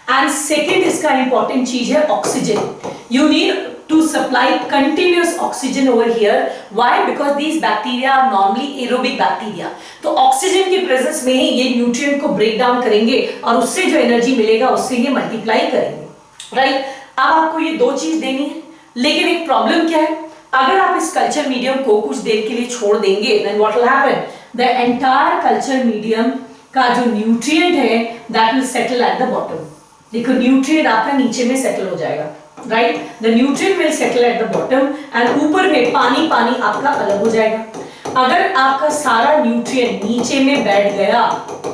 एंड सेकेंड इसका इंपॉर्टेंट चीज है oxygen. You need to supply continuous oxygen over here. Why? Because these bacteria are normally aerobic bacteria. तो ऑक्सीजन की प्रेजेंस में ही ये न्यूट्रिएंट को ब्रेक डाउन करेंगे और उससे जो एनर्जी मिलेगा उससे ये मल्टीप्लाई करेंगे, राइट? अब आपको ये दो चीज देनी है, लेकिन एक प्रॉब्लम क्या है, अगर आप इस कल्चर मीडियम को कुछ देर के लिए छोड़ देंगे, then what will happen? The entire culture medium का जो न्यूट्रिएंट है that will settle at the bottom। देखो न्यूट्रिएंट आपका नीचे में सेटल हो जाएगा, right? The nutrient will settle at the bottom and ऊपर में पानी पानी आपका अलग हो जाएगा। अगर आपका सारा न्यूट्रिएंट नीचे में बैठ गया,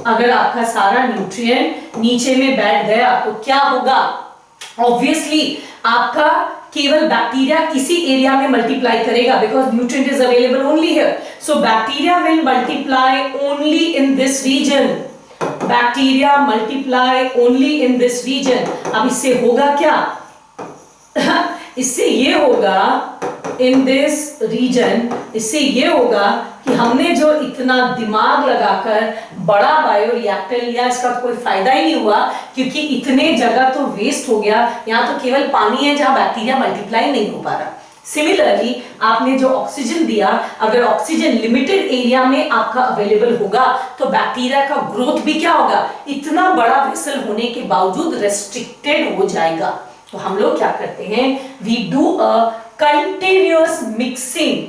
अगर आपका सारा न्यूट्रिएंट नीचे में बैठ गया तो क्या होगा? ऑब्वियसली आपका केवल बैक्टीरिया इसी एरिया में मल्टीप्लाई करेगा, because nutrient is available only here. So bacteria will multiply only in this region, bacteria multiply only in this region. अब इससे होगा क्या? इससे ये होगा इन दिस रीजन, इससे ये होगा कि हमने जो इतना दिमाग लगाकर बड़ा बायोरिएक्टर लिया, इसका कोई फायदा ही नहीं हुआ, क्योंकि इतने जगह तो वेस्ट हो गया। यहाँ तो केवल पानी है जहां बैक्टीरिया मल्टीप्लाई नहीं हो पा रहा। सिमिलरली आपने जो ऑक्सीजन दिया, अगर ऑक्सीजन लिमिटेड एरिया में आपका अवेलेबल होगा तो बैक्टीरिया का ग्रोथ भी क्या होगा, इतना बड़ा वेसल होने के बावजूद रेस्ट्रिक्टेड हो जाएगा। तो हम लोग क्या करते हैं, we do a continuous mixing,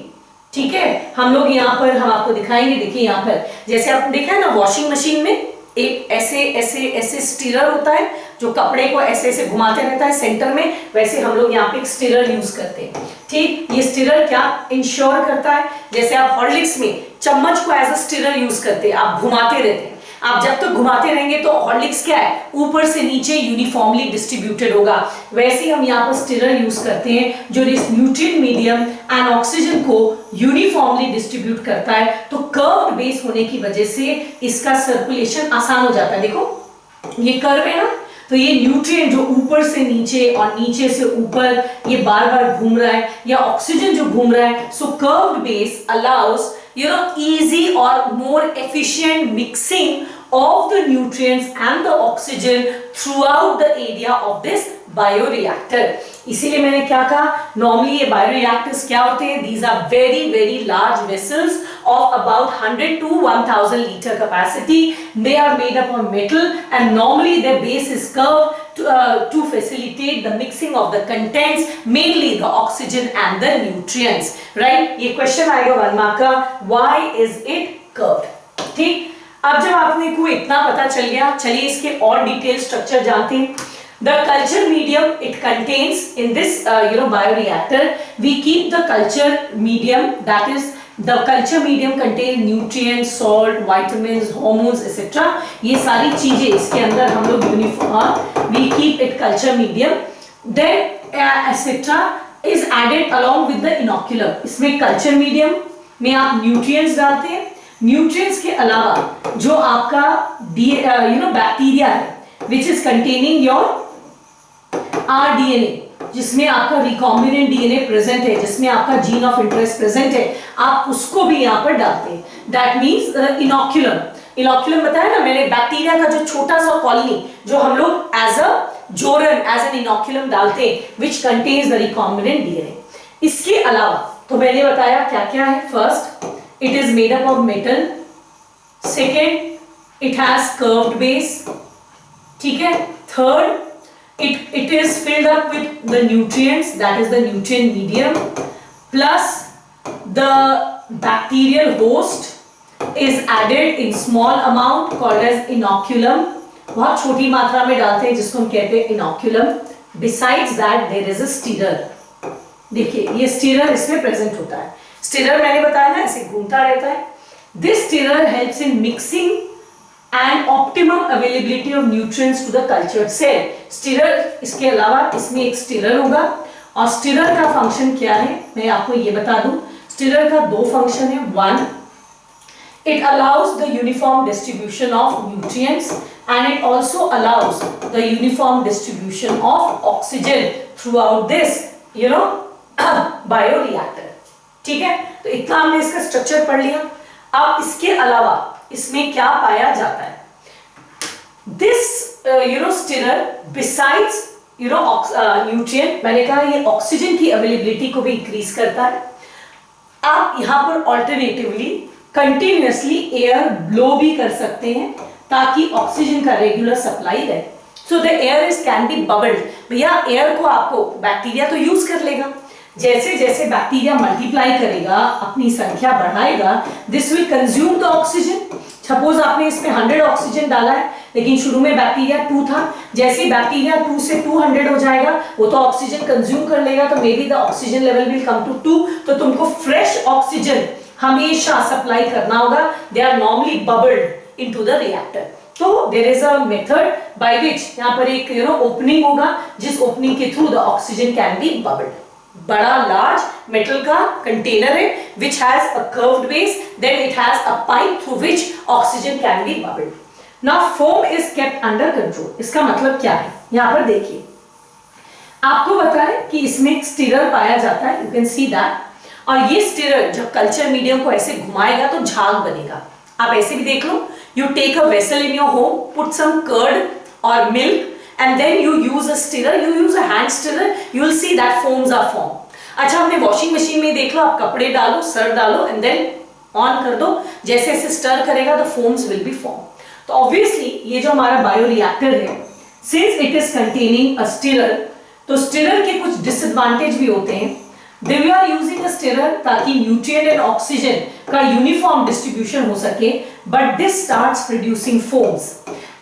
ठीक है। हम लोग यहाँ पर हम आपको दिखाएंगे, देखिए यहाँ पर जैसे आपने देखा है ना, वॉशिंग मशीन में एक ऐसे ऐसे ऐसे स्टिरर होता है जो कपड़े को ऐसे ऐसे घुमाते रहता है सेंटर में, वैसे हम लोग यहाँ पे एक स्टिरर यूज करते हैं, ठीक। ये स्टिरर क्या इंश्योर करता है, जैसे आप हॉर्लिक्स में चम्मच को एज अ स्टिरर यूज करते हैं, आप घुमाते रहते हैं, आप जब तक घुमाते रहेंगे तो हॉर्लिक्स क्या है, ऊपर से नीचे यूनिफॉर्मली डिस्ट्रीब्यूटेड होगा। वैसे ही हम यहाँ पर स्टिरर यूज करते हैं जो इस न्यूट्रिएंट मीडियम एंड ऑक्सीजन को यूनिफॉर्मली डिस्ट्रीब्यूट करता है। तो कर्व्ड बेस होने की वजह से इसका सर्कुलेशन आसान हो जाता है। देखो ये कर्व है ना, तो ये न्यूट्रिएंट जो ऊपर से नीचे और नीचे से ऊपर ये बार बार घूम रहा है, या ऑक्सीजन जो घूम रहा है, so curved base allows easy or more efficient mixing of the nutrients and the oxygen throughout the area of this bioreactor. इसीलिए मैंने क्या कहा, नॉर्मली ये बायोरिएक्टर्स क्या होते हैं, these are very very large vessels of about 100 to 1000 liter capacity. They are made up of metal and normally their base is curved to facilitate the mixing of the contents, mainly the oxygen and the nutrients. Right? ये question आएगा 1 mark का, why is it curved? ठीक, अब जब आपने को इतना पता चल गया, चलिए इसके और डिटेल स्ट्रक्चर जानते हैं. The culture medium, it contains in this bioreactor, we keep the culture medium, that is the culture medium contains nutrients, salt, vitamins, hormones, etc. ये सारी चीजें इसके अंदर हम लोग uniform, we keep it culture medium. Then etc. is added along with the inoculum. इसमें culture medium में आप nutrients डालते हैं. Nutrients के अलावा जो आपका बैक्टीरिया है, which is containing your RDNA, जिसमें आपका रिकॉम्बिनेंट डीएनए प्रेजेंट है, जिसमें आपका जीन ऑफ इंटरेस्ट प्रेजेंट है, आप उसको भी यहाँ पर डालते हैं. That means inoculum. इनोक्यूलम बताया ना मैंने, बैक्टीरिया का जो छोटा सा कॉलोनी जो हम लोग एज अ जोरन, एज एन इनोक्यूलम डालते हैं, which contains the recombinant DNA. इसके अलावा तो मैंने बताया क्या क्या है. First, it is made up of metal. Second, it has curved base. ठीक है. Third, it is filled up with the nutrients, that is the nutrient medium, plus the bacterial host is added in small amount called as inoculum. बहुत छोटी मात्रा में डालते हैं जिसको हम कहते हैं inoculum. Besides that there is a stirrer. देखिए ये stirrer इसमें present होता है. Stirrer मैंने बताया ना ऐसे घूमता रहता है. This stirrer helps in mixing and optimum availability of nutrients to the cultured cell. Stirrer, इसके अलावा इसमें एक stirrer होगा, और stirrer का फंक्शन क्या है मैं आपको ये बता दूं. Stirrer का दो फंक्शन है. One, it allows the uniform distribution of nutrients and it also allows the uniform distribution of oxygen throughout this bioreactor. ठीक है, तो इतना हमने इसका स्ट्रक्चर पढ़ लिया. अब इसके अलावा इसमें क्या पाया जाता है. दिस stirrer besides nutrient, मैंने कहा ये ऑक्सीजन की अवेलेबिलिटी को भी इंक्रीज करता है. आप यहाँ पर ऑल्टरनेटिवली कंटिन्यूअसली एयर ब्लो भी कर सकते हैं ताकि ऑक्सीजन का रेगुलर सप्लाई रहे. So the air is can be bubbled. भैया एयर को आपको बैक्टीरिया तो यूज कर लेगा. जैसे जैसे बैक्टीरिया मल्टीप्लाई करेगा, अपनी संख्या बढ़ाएगा, this will consume the oxygen. Suppose आपने इसमें 100 ऑक्सीजन डाला है, लेकिन शुरू में बैक्टीरिया 2 था. जैसे बैक्टीरिया 2 से 200 हो जाएगा, वो तो ऑक्सीजन कंज्यूम कर लेगा, तो maybe the oxygen level will come to 2. तो तुमको फ्रेश ऑक्सीजन हमेशा सप्लाई करना होगा. They are normally bubbled into the reactor. तो there is a method by which यहाँ पर एक ओपनिंग होगा, जिस ओपनिंग के through the oxygen can be bubbled. बड़ा लार्ज मेटल का कंटेनर है which has a curved base, then it has a pipe through which oxygen can be bubbled. Now foam is kept under control. इसका मतलब क्या है, यहाँ पर देखिए आपको बताया कि इसमें एक स्टिरर पाया जाता है. You can see that. और ये स्टिरर जब कल्चर मीडियम को ऐसे घुमाएगा तो झाग बनेगा. आप ऐसे भी देख लो. You take a vessel in your home, put some curd or milk, and then you use a stirrer, you use a hand stirrer, you will see that foams are formed. अच्छा, हमने वॉशिंग मशीन में देख लो, आप कपड़े डालो, Surf डालो and then on कर दो, जैसे ऐसे स्टर करेगा the foams will be form. तो ऑब्वियसली ये जो हमारा बायोरिएक्टर है, since it is containing a stirrer, तो स्टिरर के कुछ डिसएडवांटेज भी होते हैं. We are using a stirrer ताकि न्यूट्रिएंट एंड ऑक्सीजन का यूनिफॉर्म डिस्ट्रीब्यूशन हो सके, but this starts producing foams.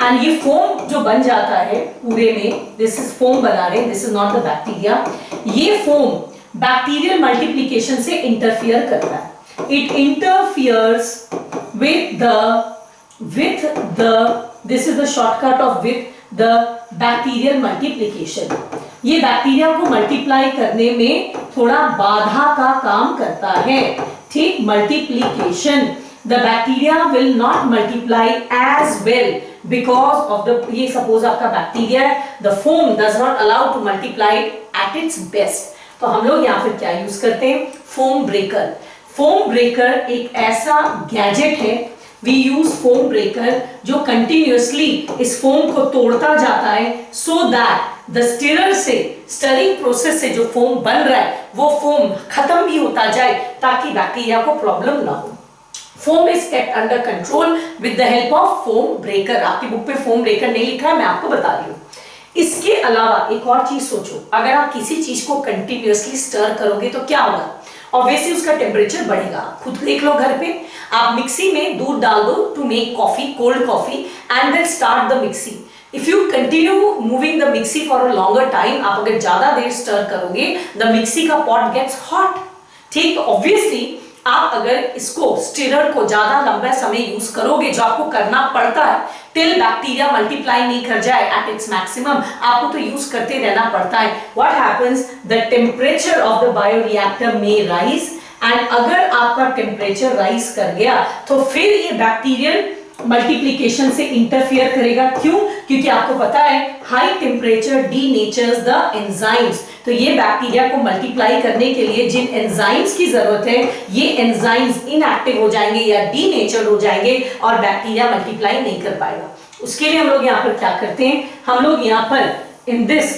And ये फोम जो बन जाता है पूरे में, दिस इज फोम बना रहे, this is not the bacteria. ये फोम बैक्टीरियल मल्टीप्लिकेशन से इंटरफियर करता है. It interferes with the this is the shortcut of with the bacterial multiplication. ये बैक्टीरिया को मल्टीप्लाई करने में थोड़ा बाधा का काम करता है. ठीक, multiplication. The bacteria will not multiply as well because of the, ये सपोज आपका बैक्टीरिया है, the foam does not allow to multiply eight its best. तो हम लोग यहाँ पर क्या यूज करते हैं, फोम ब्रेकर। फोम ब्रेकर एक ऐसा गैजेट है, वी यूज फोम ब्रेकर जो कंटिन्यूअसली इस फोम को तोड़ता जाता है, सो दैट द स्टिरर से, स्टरिंग प्रोसेस से जो फोम बन रहा है वो फोम खत्म भी होता जाए ताकि बैक्टीरिया को प्रॉब्लम ना हो। Foam is kept under control with the help of foam breaker. आपकी बुक पे फोम ब्रेकर नहीं लिखा है, मैं आपको बता रही हूँ। इसके अलावा एक और चीज सोचो, अगर आप किसी चीज को कंटिन्यूअसली स्टर करोगे तो क्या होगा, ऑब्वियसली उसका टेम्परेचर बढ़ेगा। खुद देख लो घर पे, आप मिक्सी में दूध डाल दो to make coffee, cold coffee, and then start the mixie. If you continue moving the mixie for a longer time, आप अगर ज्यादा देर स्टर करोगे, द मिक्सी का पॉट गेट्स हॉट। ठीक, ऑब्वियसली आप अगर इसको, स्टिरर को ज्यादा लंबा समय यूज करोगे, जो आपको करना पड़ता है टिल बैक्टीरिया मल्टीप्लाई नहीं कर जाए एट इट्स मैक्सिमम, आपको तो यूज करते रहना पड़ता है। What happens, the temperature of the bioreactor may rise, and अगर आपका टेम्परेचर राइज कर गया तो फिर ये बैक्टीरियल मल्टीप्लिकेशन से इंटरफियर करेगा। क्यों? क्योंकि आपको पता है हाई टेम्परेचर डीनेचर्स द एंजाइम्स। तो ये बैक्टीरिया को मल्टीप्लाई करने के लिए जिन एंजाइम्स की जरूरत है, ये एंजाइम्स इनएक्टिव हो जाएंगे या डीनेचर्ड हो जाएंगे और बैक्टीरिया मल्टीप्लाई नहीं कर पाएगा। उसके लिए हम लोग यहाँ पर क्या करते हैं, हम लोग यहाँ पर in this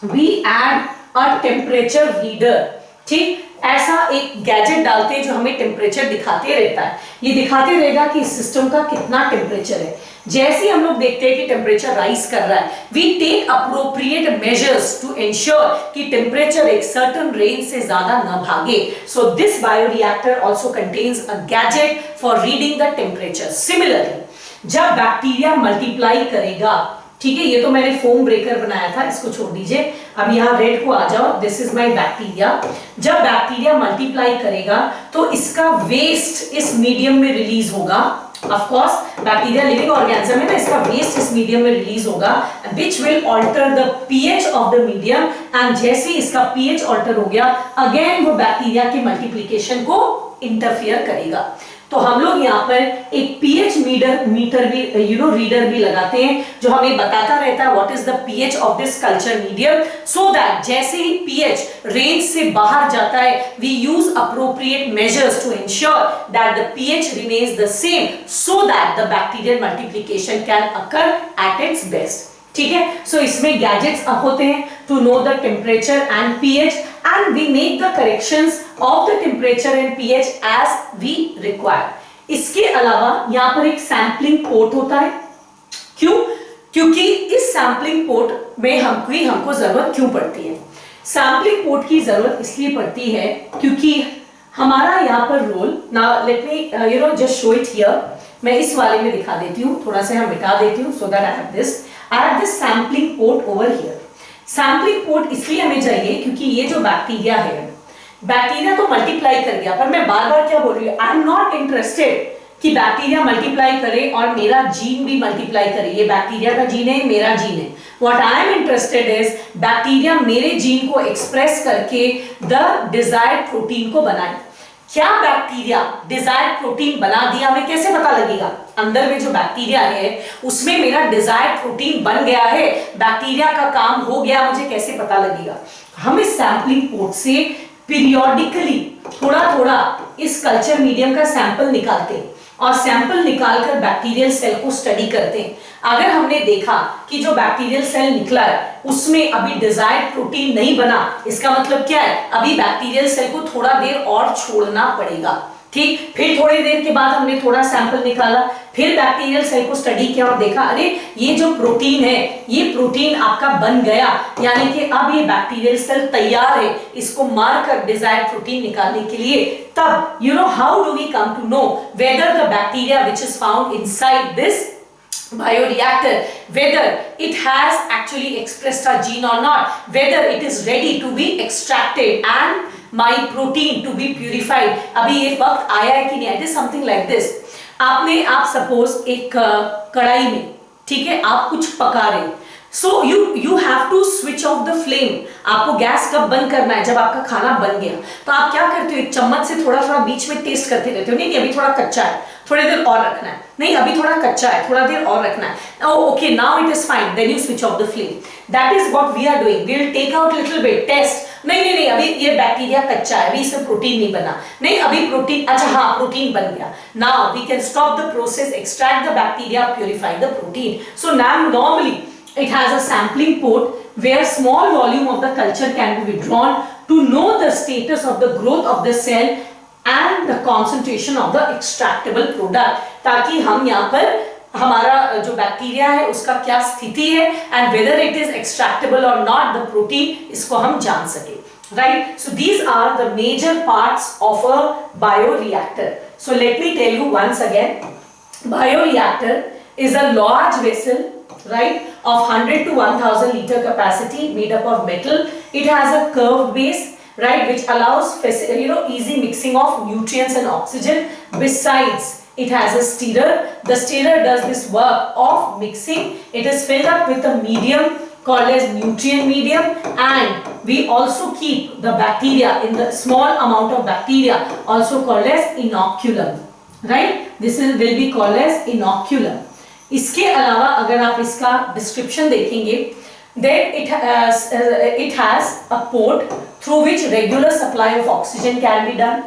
we add a temperature reader. ठीक, ऐसा एक गैजेट डालते हैं जो हमें टेम्परेचर दिखाते रहता है। ये दिखाते रहेगा कि इस सिस्टम का कितना टेम्परेचर है। जैसे हम लोग देखते हैं कि टेम्परेचर राइज कर रहा है, we take appropriate measures to ensure कि टेम्परेचर एक सर्टेन रेंज से ज्यादा न भागे। So this bioreactor also contains a gadget for reading the temperature. Similarly जब बैक्टीरिया मल्टीप्लाई करेगा, ठीक है, ये तो मैंने फोम ब्रेकर बनाया था, इसको छोड़ दीजिए। अब यहाँ रेड को आ जाओ, दिस इज माय बैक्टीरिया। जब बैक्टीरिया मल्टीप्लाई करेगा तो इसका वेस्ट इस मीडियम में रिलीज होगा। Of course bacteria living organism है ना, इसका वेस्ट इस मीडियम में रिलीज होगा, which will alter the pH of the medium, and जैसे इसका पीएच ऑल्टर हो गया, अगेन वो बैक्टीरिया की मल्टीप्लिकेशन को इंटरफियर करेगा। तो हम लोग यहाँ पर एक पीएच मीटर भी रीडर भी लगाते हैं जो हमें बताता रहता है what is the pH of this culture medium, so that जैसे ही पीएच रेंज से बाहर जाता है, we use appropriate measures to ensure that the pH remains the same, so that the bacterial multiplication can occur at its best. ठीक है, so इसमें gadgets होते हैं to know the temperature and pH, and we make the corrections of the temperature and pH as we require. इसके अलावा यहाँ पर एक सैंपलिंग पोर्ट होता है। क्यों? क्योंकि इस सैंपलिंग पोर्ट में हमको जरूरत क्यों पड़ती है? सैंपलिंग पोर्ट की जरूरत इसलिए पड़ती है क्योंकि हमारा यहाँ पर role, now let me just show it here. मैं इस वाले में दिखा देती हूँ, थोड़ा सा यहाँ मिटा देती हूँ, so that I have this sampling port over here. Sampling port इसलिए हमें चाहिए क्योंकि ये जो बैक्टीरिया है, बैक्टीरिया तो मल्टीप्लाई कर गया, पर मैं बार बार क्या बोल रही हूँ, आई एम नॉट इंटरेस्टेड कि बैक्टीरिया मल्टीप्लाई करे और मेरा जीन भी मल्टीप्लाई करे। ये बैक्टीरिया का जीन है, मेरा जीन है। What I am interested is bacteria मेरे जीन को एक्सप्रेस करके द डिजायर्ड प्रोटीन को बनाए। क्या बैक्टीरिया डिजायर्ड प्रोटीन बना दिया, हमें कैसे पता लगेगा? अंदर में जो बैक्टीरिया है उसमें मेरा डिजायर्ड प्रोटीन बन गया है, बैक्टीरिया का काम हो गया, मुझे कैसे पता लगेगा? हम इस सैंपलिंग पोर्ट से पीरियोडिकली थोड़ा थोड़ा इस कल्चर मीडियम का सैंपल निकालते हैं और सैंपल निकालकर बैक्टीरियल सेल को स्टडी करते हैं। अगर हमने देखा कि जो बैक्टीरियल सेल निकला है उसमें अभी डिजायर्ड प्रोटीन नहीं बना, इसका मतलब क्या है? अभी बैक्टीरियल सेल को थोड़ा देर और छोड़ना पड़ेगा। ठीक, फिर थोड़ी देर के बाद हमने थोड़ा सैंपल निकाला, फिर बैक्टीरियल सेल को स्टडी किया और देखा अरे ये जो प्रोटीन है, ये प्रोटीन आपका बन गया, यानी कि अब ये बैक्टीरियल सेल तैयार है इसको मारकर डिजायर्ड प्रोटीन निकालने के लिए। तब how do we come to know whether the bacteria which is found inside this bioreactor, whether it has actually expressed a gene or not, whether it is ready to be extracted and my protein to be purified। अभी ये वक्त आया है कि नहीं? It is something like this। आप suppose एक कढ़ाई में, ठीक है, आप कुछ पका रहे, so you have to switch off the flame. आपको गैस कब बंद करना है? जब आपका खाना बन गया। तो आप क्या करते हो, एक चम्मच से थोड़ा थोड़ा बीच में टेस्ट करते रहते हो, नहीं अभी थोड़ा कच्चा है, थोड़ी देर और रखना है, नहीं अभी थोड़ा कच्चा है, थोड़ा देर और रखना है, okay now it is fine, then you switch off the flame. That is what we are doing. We will take out little bit, test, नहीं अभी ये बैक्टीरिया कच्चा है, अभी इसमें प्रोटीन नहीं बना, नहीं अभी प्रोटीन, अच्छा हाँ प्रोटीन बन गया, now we can stop the process, extract the bacteria, purify the protein. So now normally it has a sampling port where small volume of the culture can be withdrawn to know the status of the growth of the cell and the concentration of the extractable product, ताकि हम यहाँ पर हमारा जो bacteria है उसका क्या स्थिति है and whether it is extractable or not, the protein, इसको हम जान सके, right? So these are the major parts of a bioreactor. So let me tell you once again, bioreactor is a large vessel, right, of 100 to 1000 liter capacity, made up of metal. It has a curved base, right, which allows easy mixing of nutrients and oxygen. Besides, it has a stirrer. The stirrer does this work of mixing. It is filled up with a medium called as nutrient medium, and we also keep the bacteria in the small amount of bacteria, also called as inoculum, right? This will be called as inoculum. इसके अलावा अगर आप इसका description देखेंगे, then it has a port through which regular supply of oxygen can be done.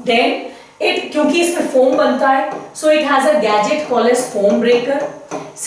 Then क्योंकि इसमें foam बनता है, so it has a gadget called as foam breaker.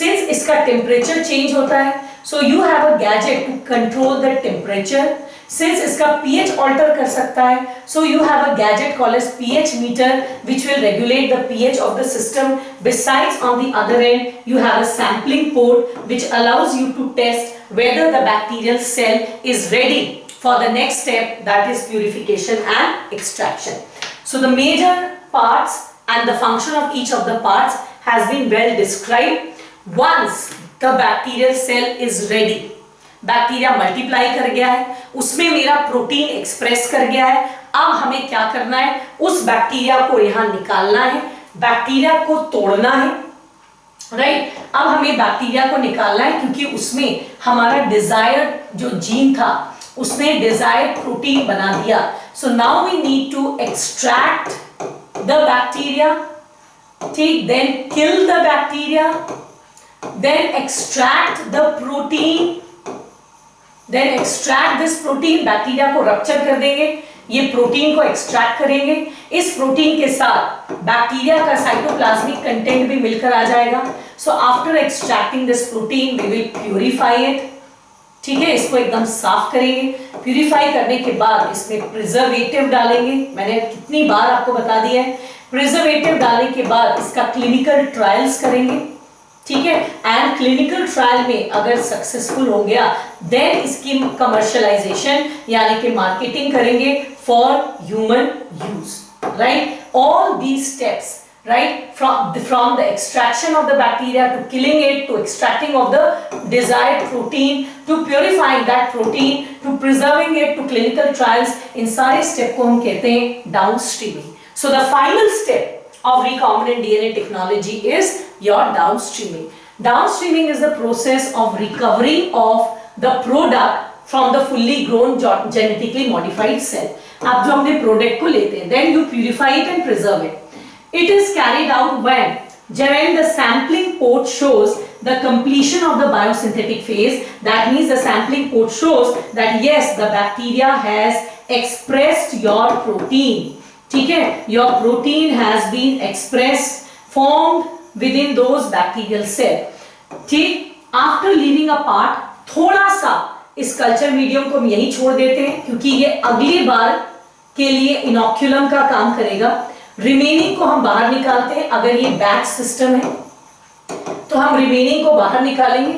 Since इसका टेम्परेचर चेंज होता है, so you have a gadget to control the temperature. Since इसका pH alter कर सकता है, so you have a gadget called as pH meter, which will regulate the pH of the system. Besides, on the other end, you have a sampling port which allows you to test whether the bacterial cell is ready for the next step, that is purification and extraction. So the major parts and the function of each of the parts has been well described. Once the bacterial cell is ready, bacteria multiply कर गया है, उसमें मेरा protein express कर गया है, अब हमें क्या करना है, उस बैक्टीरिया को यहाँ निकालना है, बैक्टीरिया को तोड़ना है, राइट? अब हमें बैक्टीरिया को निकालना है क्योंकि उसमें हमारा डिजायर्ड जो जीन था उसने डिजायर्ड प्रोटीन बना दिया। So now we need to extract the bacteria, ठीक, then kill the bacteria, then extract the protein, then extract this protein, bacteria को रप्चर कर देंगे, ये प्रोटीन को एक्सट्रैक्ट करेंगे, इस प्रोटीन के साथ बैक्टीरिया का साइटोप्लाज्मिक कंटेंट भी मिलकर आ जाएगा। So after extracting this protein we will purify it, ठीक है, इसको एकदम साफ करेंगे। प्यूरिफाई करने के बाद इसमें प्रिजर्वेटिव डालेंगे, मैंने कितनी बार आपको बता दिया है, प्रिजर्वेटिव डालने के बाद इसका क्लिनिकल ट्रायल्स करेंगे, ठीक है, एंड क्लिनिकल ट्रायल में अगर सक्सेसफुल हो गया देन इसकी कमर्शियलाइजेशन यानी कि मार्केटिंग करेंगे for human use, right? All these steps, right, from the extraction of the bacteria to killing it, to extracting of the desired protein, to purifying that protein, to preserving it, to clinical trials, इन सारे step को हम कहते हैं downstreaming. So the final step of recombinant DNA technology is your downstreaming. Downstreaming is the process of recovery of the product from the fully grown genetically modified cell. अब जो हमने product को लेते हैं, then you purify it and preserve it. It is carried out when the sampling port shows the completion of the biosynthetic phase. That means the sampling port shows that yes, the bacteria has expressed your protein. ठीक है, your protein has been expressed, formed within those bacterial cell. ठीक, after leaving a part, थोड़ा सा इस culture medium को हम यहीं छोड़ देते हैं क्योंकि ये अगली बार के लिए इनोक्यूलम का काम करेगा। रिमेनिंग को हम बाहर निकालते हैं, अगर ये बैच सिस्टम है तो हम रिमेनिंग को बाहर निकालेंगे,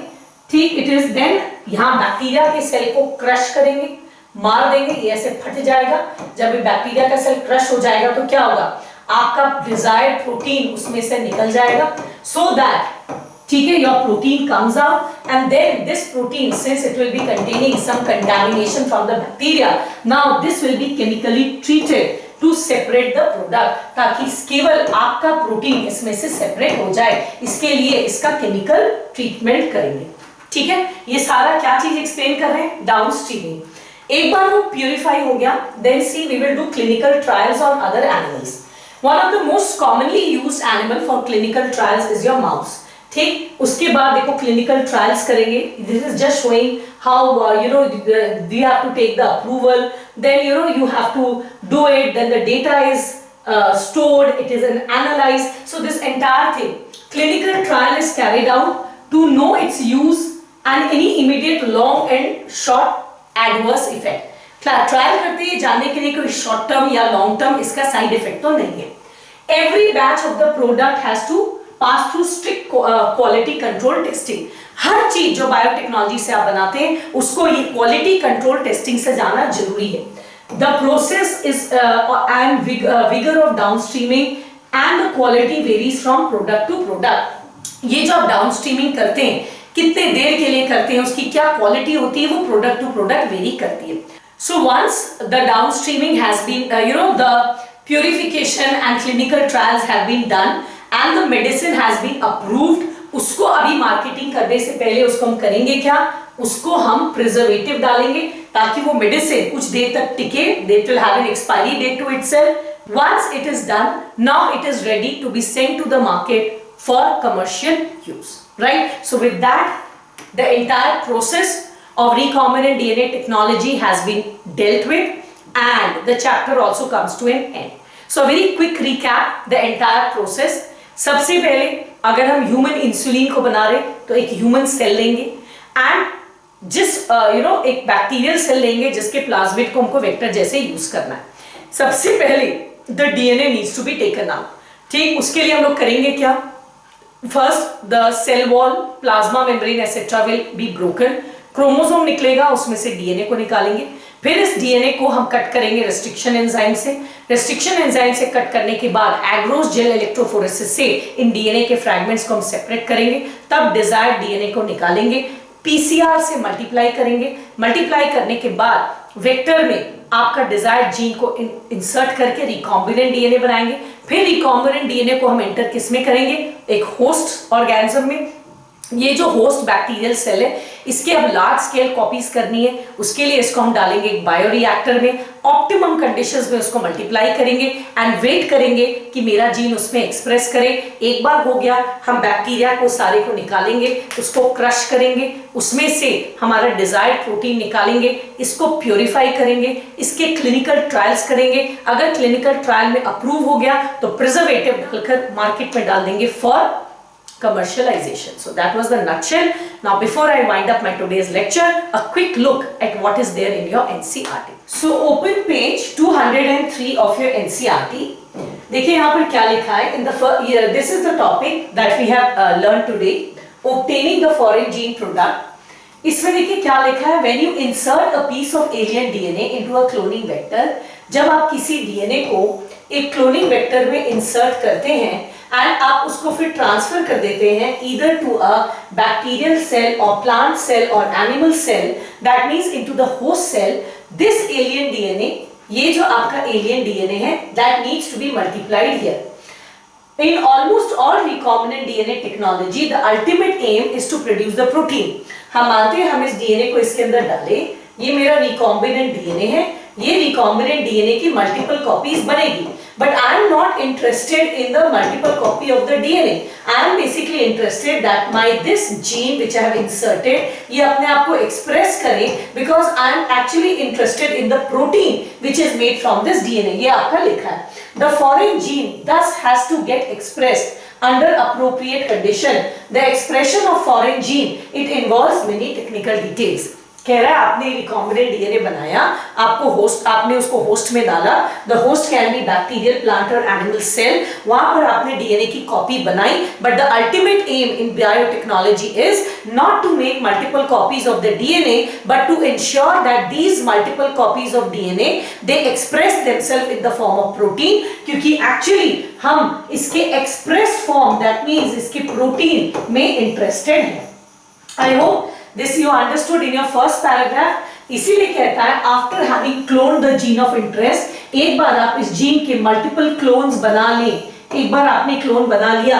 ठीक, इट इज देन यहाँ बैक्टीरिया के सेल को क्रश करेंगे, मार देंगे, ये ऐसे फट जाएगा। जब बैक्टीरिया का सेल क्रश हो जाएगा तो क्या होगा, आपका डिजायर्ड प्रोटीन उसमें से निकल जाएगा, सो दैट, ठीक है, your protein comes out and then this protein, since it will be containing some contamination from the bacteria, now this will be chemically treated to separate the product, ताकि केवल आपका protein इसमें से सेपरेट हो जाए, इसके लिए इसका केमिकल ट्रीटमेंट करेंगे। ठीक है, ये सारा क्या चीज एक्सप्लेन कर रहे हैं, डाउनस्ट्रीमिंग। एक बार वो प्यूरिफाई हो गया, then see we will do clinical trials on other animals. One of the most commonly used animal for clinical trials is your mouse. ठीक, उसके बाद देखो क्लिनिकल ट्रायल्स करेंगे, this is just showing how you know we have to take the approval, then you know you have to do it, then the data is stored, it is analyzed. So this entire thing, clinical trial is carried out to know its use and any immediate long and short adverse effect. Trial करते हैं जानने के लिए कोई short term या long term इसका side effect तो नहीं है। Every batch of the product has to pass through strict quality control testing. हर चीज जो बायोटेक्नोलॉजी से आप बनाते हैं उसको ये क्वालिटी कंट्रोल टेस्टिंग से जाना जरूरी है। The process is and vigor of downstreaming and the quality varies from product to product. ये जो आप डाउनस्ट्रीमिंग करते हैं कितने देर के लिए करते हैं, उसकी क्या क्वालिटी होती है, वो प्रोडक्ट टू प्रोडक्ट वेरी करती है। So once the downstreaming has been, the purification and clinical trials have been done and the medicine has been approved, उसको अभी मार्केटिंग करने से पहले उसको हम करेंगे क्या, उसको हम प्रिजर्वेटिव डालेंगे ताकि वो मेडिसिन कुछ देर तक टिके, it will have an expiry date to itself. Once it is done, now it is ready to be sent to the market for commercial use, right? So with that, the entire process of recombinant DNA technology has been dealt with and the chapter also comes to an end. So very quick recap the entire process. सबसे पहले अगर हम human insulin को बना रहे तो एक human cell लेंगे एंड जिस एक बैक्टीरियल सेल लेंगे जिसके प्लाज्मिड को हमको वेक्टर जैसे यूज करना है। सबसे पहले the DNA needs to be taken out. ठीक, उसके लिए हम लोग करेंगे क्या, first the cell wall, plasma membrane etcetera will be broken, chromosome निकलेगा, उसमें से डीएनए को निकालेंगे, फिर इस डीएनए को हम कट करेंगे रेस्ट्रिक्शन एंजाइम से। रेस्ट्रिक्शन एंजाइम से कट करने के बाद एग्रोस जेल इलेक्ट्रोफोरेसिस से इन डीएनए के फ्रैगमेंट्स को हम सेपरेट करेंगे, तब डिजायर्ड डीएनए को निकालेंगे, पीसीआर से मल्टीप्लाई करेंगे, मल्टीप्लाई करने के बाद वेक्टर में आपका डिजायर्ड जीन को इंसर्ट करके रिकॉम्बिनेंट डीएनए बनाएंगे। फिर रिकॉम्बिनेंट डीएनए को हम एंटर किस में करेंगे, एक होस्ट ऑर्गेनिज्म में। ये जो होस्ट बैक्टीरियल सेल है इसके अब लार्ज स्केल कॉपीज करनी है, उसके लिए इसको हम डालेंगे एक बायोरिएक्टर में, ऑप्टिमम कंडीशंस में उसको मल्टीप्लाई करेंगे एंड वेट करेंगे कि मेरा जीन उसमें एक्सप्रेस करे। एक बार हो गया, हम बैक्टीरिया को सारे को निकालेंगे, उसको क्रश करेंगे, उसमें से हमारा डिजायर्ड प्रोटीन निकालेंगे, इसको प्योरीफाई करेंगे, इसके क्लिनिकल ट्रायल्स करेंगे। अगर क्लिनिकल ट्रायल में अप्रूव हो गया तो प्रिजर्वेटिव डालकर मार्केट में डाल देंगे for commercialization. So that was the nutshell. Now before I wind up my today's lecture, a quick look at what is there in your NCERT. So open page 203 of your NCERT. देखिए यहाँ पर क्या लिखा है, in the first year this is the topic that we have learned today, obtaining the foreign gene product. इसमें देखिए क्या लिखा है, when you insert a piece of alien DNA into a cloning vector, जब आप किसी DNA को एक क्लोनिंग वेक्टर में इंसर्ट करते हैं एंड आप उसको फिर ट्रांसफर कर देते हैं either to a bacterial cell और प्लांट सेल और animal cell, that means into the host cell, this alien DNA, ये जो आपका एलियन डीएनए है, that needs to be multiplied here. In almost all recombinant DNA technology, the ultimate aim is to produce the protein. हम मानते हैं हम इस DNA को इसके अंदर डालें, ये मेरा रिकॉम्बिनेंट डीएनए है, ये रिकॉम्बिनेंट डीएनए की मल्टीपल कॉपीज बनेगी, but I am not interested in the multiple copy of the DNA. I am basically interested that my this gene which I have inserted ये अपने आप को express करे, because I am actually interested in the protein which is made from this DNA. ये आपका लिखा है। The foreign gene thus has to get expressed under appropriate condition. The expression of foreign gene it involves many technical details. कह रहा है आपने recombinant DNA बनाया, आपको होस्ट, आपने उसको होस्ट में डाला, the host can be bacterial, plant और एनिमल सेल, वहां पर आपने डीएनए की कॉपी बनाई, but the ultimate aim in biotechnology is not to make multiple copies of the DNA but to ensure that these multiple copies of DNA they express themselves in the form of protein, क्योंकि actually हम इसके express form that means इसके protein में interested हैं। I hope this you understood in your first paragraph. इसीलिए कहता है after having cloned the gene of interest, एक बार आप इस जीन के मल्टीपल क्लोन्स बना लें, एक बार आपने क्लोन बना लिया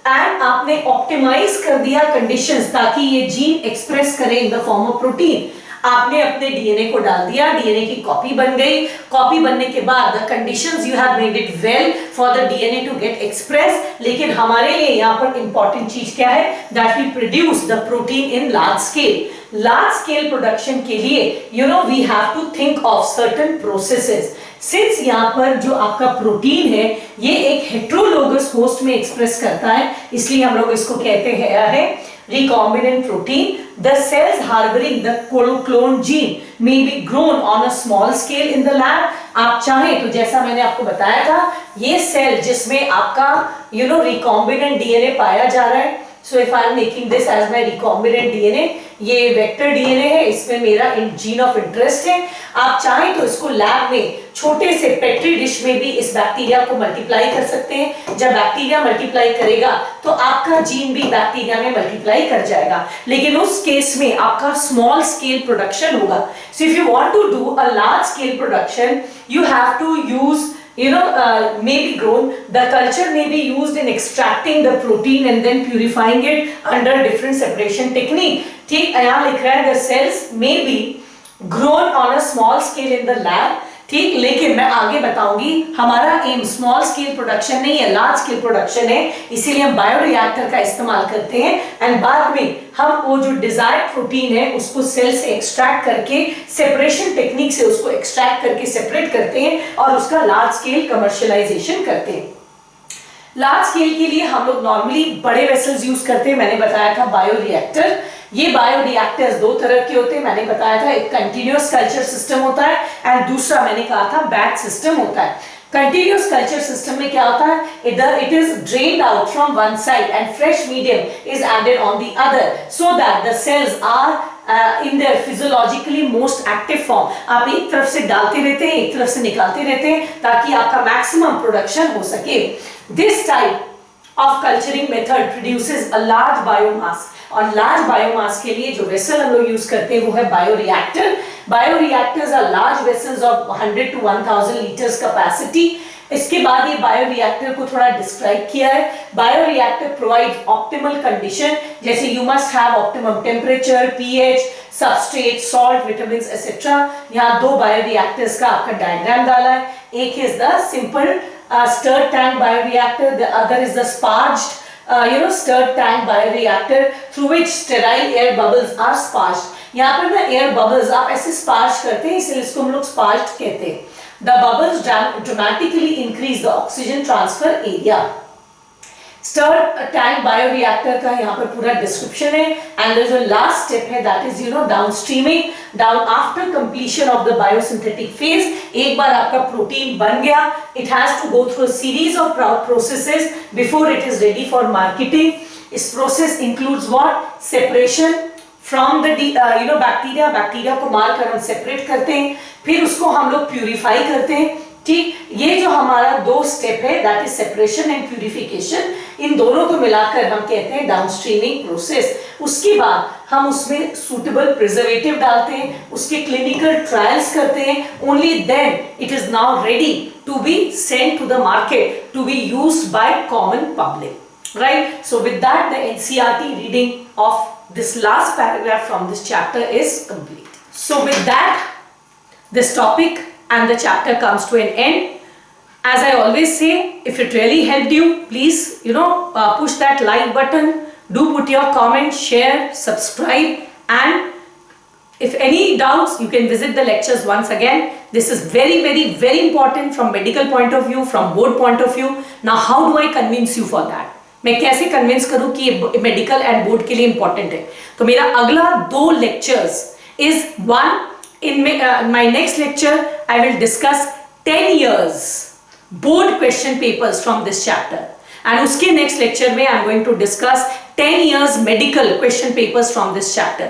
एंड आपने ऑप्टिमाइज कर दिया कंडीशंस ताकि ये जीन एक्सप्रेस करे इन द फॉर्म ऑफ प्रोटीन। आपने अपने डीएनए को डाल दिया, डीएनए की कॉपी बन गई, कॉपी बनने के बाद the conditions you have made it well for the DNA to get express. लेकिन हमारे लिए यहाँ पर इंपॉर्टेंट चीज क्या है, that we produce the protein in large scale. Large scale production के लिए you know we have to think of certain processes. Since यहाँ पर जो आपका प्रोटीन है ये एक हेट्रोलोगस होस्ट में एक्सप्रेस करता है, इसलिए हम लोग इसको कहते हैं recombinant protein. The cells harboring the clone gene may be grown on a small scale in the lab. आप चाहें तो जैसा मैंने आपको बताया था, ये सेल जिसमें आपका recombinant DNA पाया जा रहा है, so if I am making this as my recombinant DNA, ये वेक्टर डीएनए है, इसमें मेरा जीन ऑफ इंटरेस्ट है। आप चाहें तो इसको लैब में छोटे से पेट्री डिश में भी इस बैक्टीरिया को मल्टीप्लाई कर सकते हैं। जब बैक्टीरिया मल्टीप्लाई करेगा तो आपका जीन भी बैक्टीरिया में मल्टीप्लाई कर जाएगा, लेकिन उस केस में आपका स्मॉल स्केल प्रोडक्शन होगा। So if you want to do a large scale production, you have to use may be grown, the culture may be used in extracting the protein and then purifying it under different separation technique. ठीक, यहाँ लिख रहा है the cells may be grown on a small scale in the lab। ठीक, लेकिन मैं आगे बताऊंगी हमारा एम स्मॉल स्केल प्रोडक्शन नहीं है, लार्ज स्केल प्रोडक्शन है, इसीलिए हम बायोरिएक्टर का इस्तेमाल करते हैं। एंड बाद में हम वो जो डिजायर्ड प्रोटीन है उसको सेल से एक्सट्रैक्ट करके सेपरेशन टेक्निक से उसको एक्सट्रैक्ट करके सेपरेट करते हैं और उसका लार्ज स्केल कमर्शियलाइजेशन करते हैं। लार्ज स्केल के लिए हम लोग नॉर्मली बड़े वेसल्स यूज करते हैं। मैंने बताया था बायोरिएक्टर। ये बायोरिएक्टर्स दो तरह के होते हैं, मैंने बताया था, एक कंटिन्यूअस कल्चर सिस्टम होता है एंड दूसरा मैंने कहा था बैच सिस्टम होता है। कंटिन्यूअस कल्चर सिस्टम में क्या होता है, it is drained out from one side and fresh medium is added on the other so that the cells are in their physiologically most active form. आप एक तरफ से डालते रहते हैं, एक तरफ से निकालते रहते हैं ताकि आपका मैक्सिमम प्रोडक्शन हो सके। This type of culturing method produces a large biomass. और लार्ज बायोमास के लिए जो वेसल हम लोग यूज करते हैं वो है bioreactor. Bioreactors are large vessels of 100 to 1000 litres capacity. इसके बाद ये बायोरिएक्टर को थोड़ा डिस्क्राइब किया है। बायोरिएक्टर प्रोवाइड्स ऑप्टिमल कंडीशन, जैसे you must have optimum temperature, pH, substrate, salt, vitamins etcetera. यहाँ दो बायोरिएक्टर्स का आपका डायग्राम डाला है। एक is the simple stirred tank bioreactor, the other is the sparged stirred tank bioreactor through which sterile air bubbles are sparged। यहाँ पर ना air bubbles आप ऐसे sparge करते हैं, इसलिए इसको हम लोग sparged कहते हैं। The bubbles dramatically increase the oxygen transfer area। Stirred tank bioreactor का यहाँ पर पूरा डिस्क्रिप्शन है एंड जो लास्ट स्टेप है that is downstreaming. Down after completion of the biosynthetic phase, एक बार आपका प्रोटीन बन गया, it has to go through a series of processes before it is ready for marketing. इस process includes what, separation from the bacteria को मारकर हम separate करते हैं, फिर उसको हम लोग प्यूरिफाई करते हैं। ठीक, ये जो हमारा दो स्टेप है that is separation and purification, इन दोनों को मिलाकर हम कहते हैं डाउनस्ट्रीमिंग प्रोसेस। उसके बाद हम उसमें सूटेबल प्रिजर्वेटिव डालते हैं, उसके क्लिनिकल ट्रायल्स करते हैं, only then it is now ready to be sent to the market to be used by common public. Right, so with that the NCERT reading of this last paragraph from this chapter is complete. So with that this topic and the chapter comes to an end. As I always say, if it really helped you, please push that like button, do put your comment, share, subscribe, and if any doubts you can visit the lectures once again. This is very very very important from medical point of view, from board point of view. Now how do I convince you for that? मैं कैसे convince करूं कि ये medical and board के लिए important है? तो मेरा अगला 2 lectures is one. In my next lecture, I will discuss 10 years board question papers from this chapter. And उसके next lecture में I am going to discuss 10 years medical question papers from this chapter.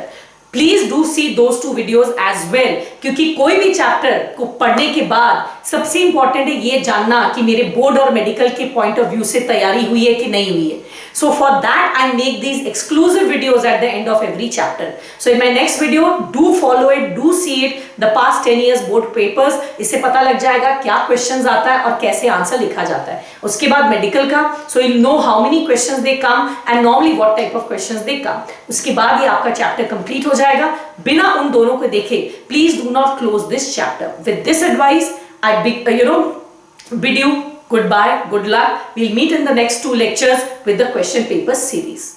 Please do see those 2 videos as well, क्योंकि कोई भी chapter को पढ़ने के बाद सबसे important है ये जानना कि मेरे बोर्ड और मेडिकल के point of view से तैयारी हुई है कि नहीं हुई है। So for that, I make these exclusive videos at the end of every chapter. So in my next video, do follow it, do see it, the past 10 years board papers. इससे पता लग जाएगा क्या questions आता है और कैसे answer लिखा जाता है. उसके बाद मेडिकल का, so you'll know how many questions they come and normally what type of questions they come. उसके बाद ये आपका chapter complete हो जाएगा. बिना उन दोनों को देखे, please do not close this chapter. With this advice, I bid you goodbye, good luck. We'll meet in the next 2 lectures with the question paper series.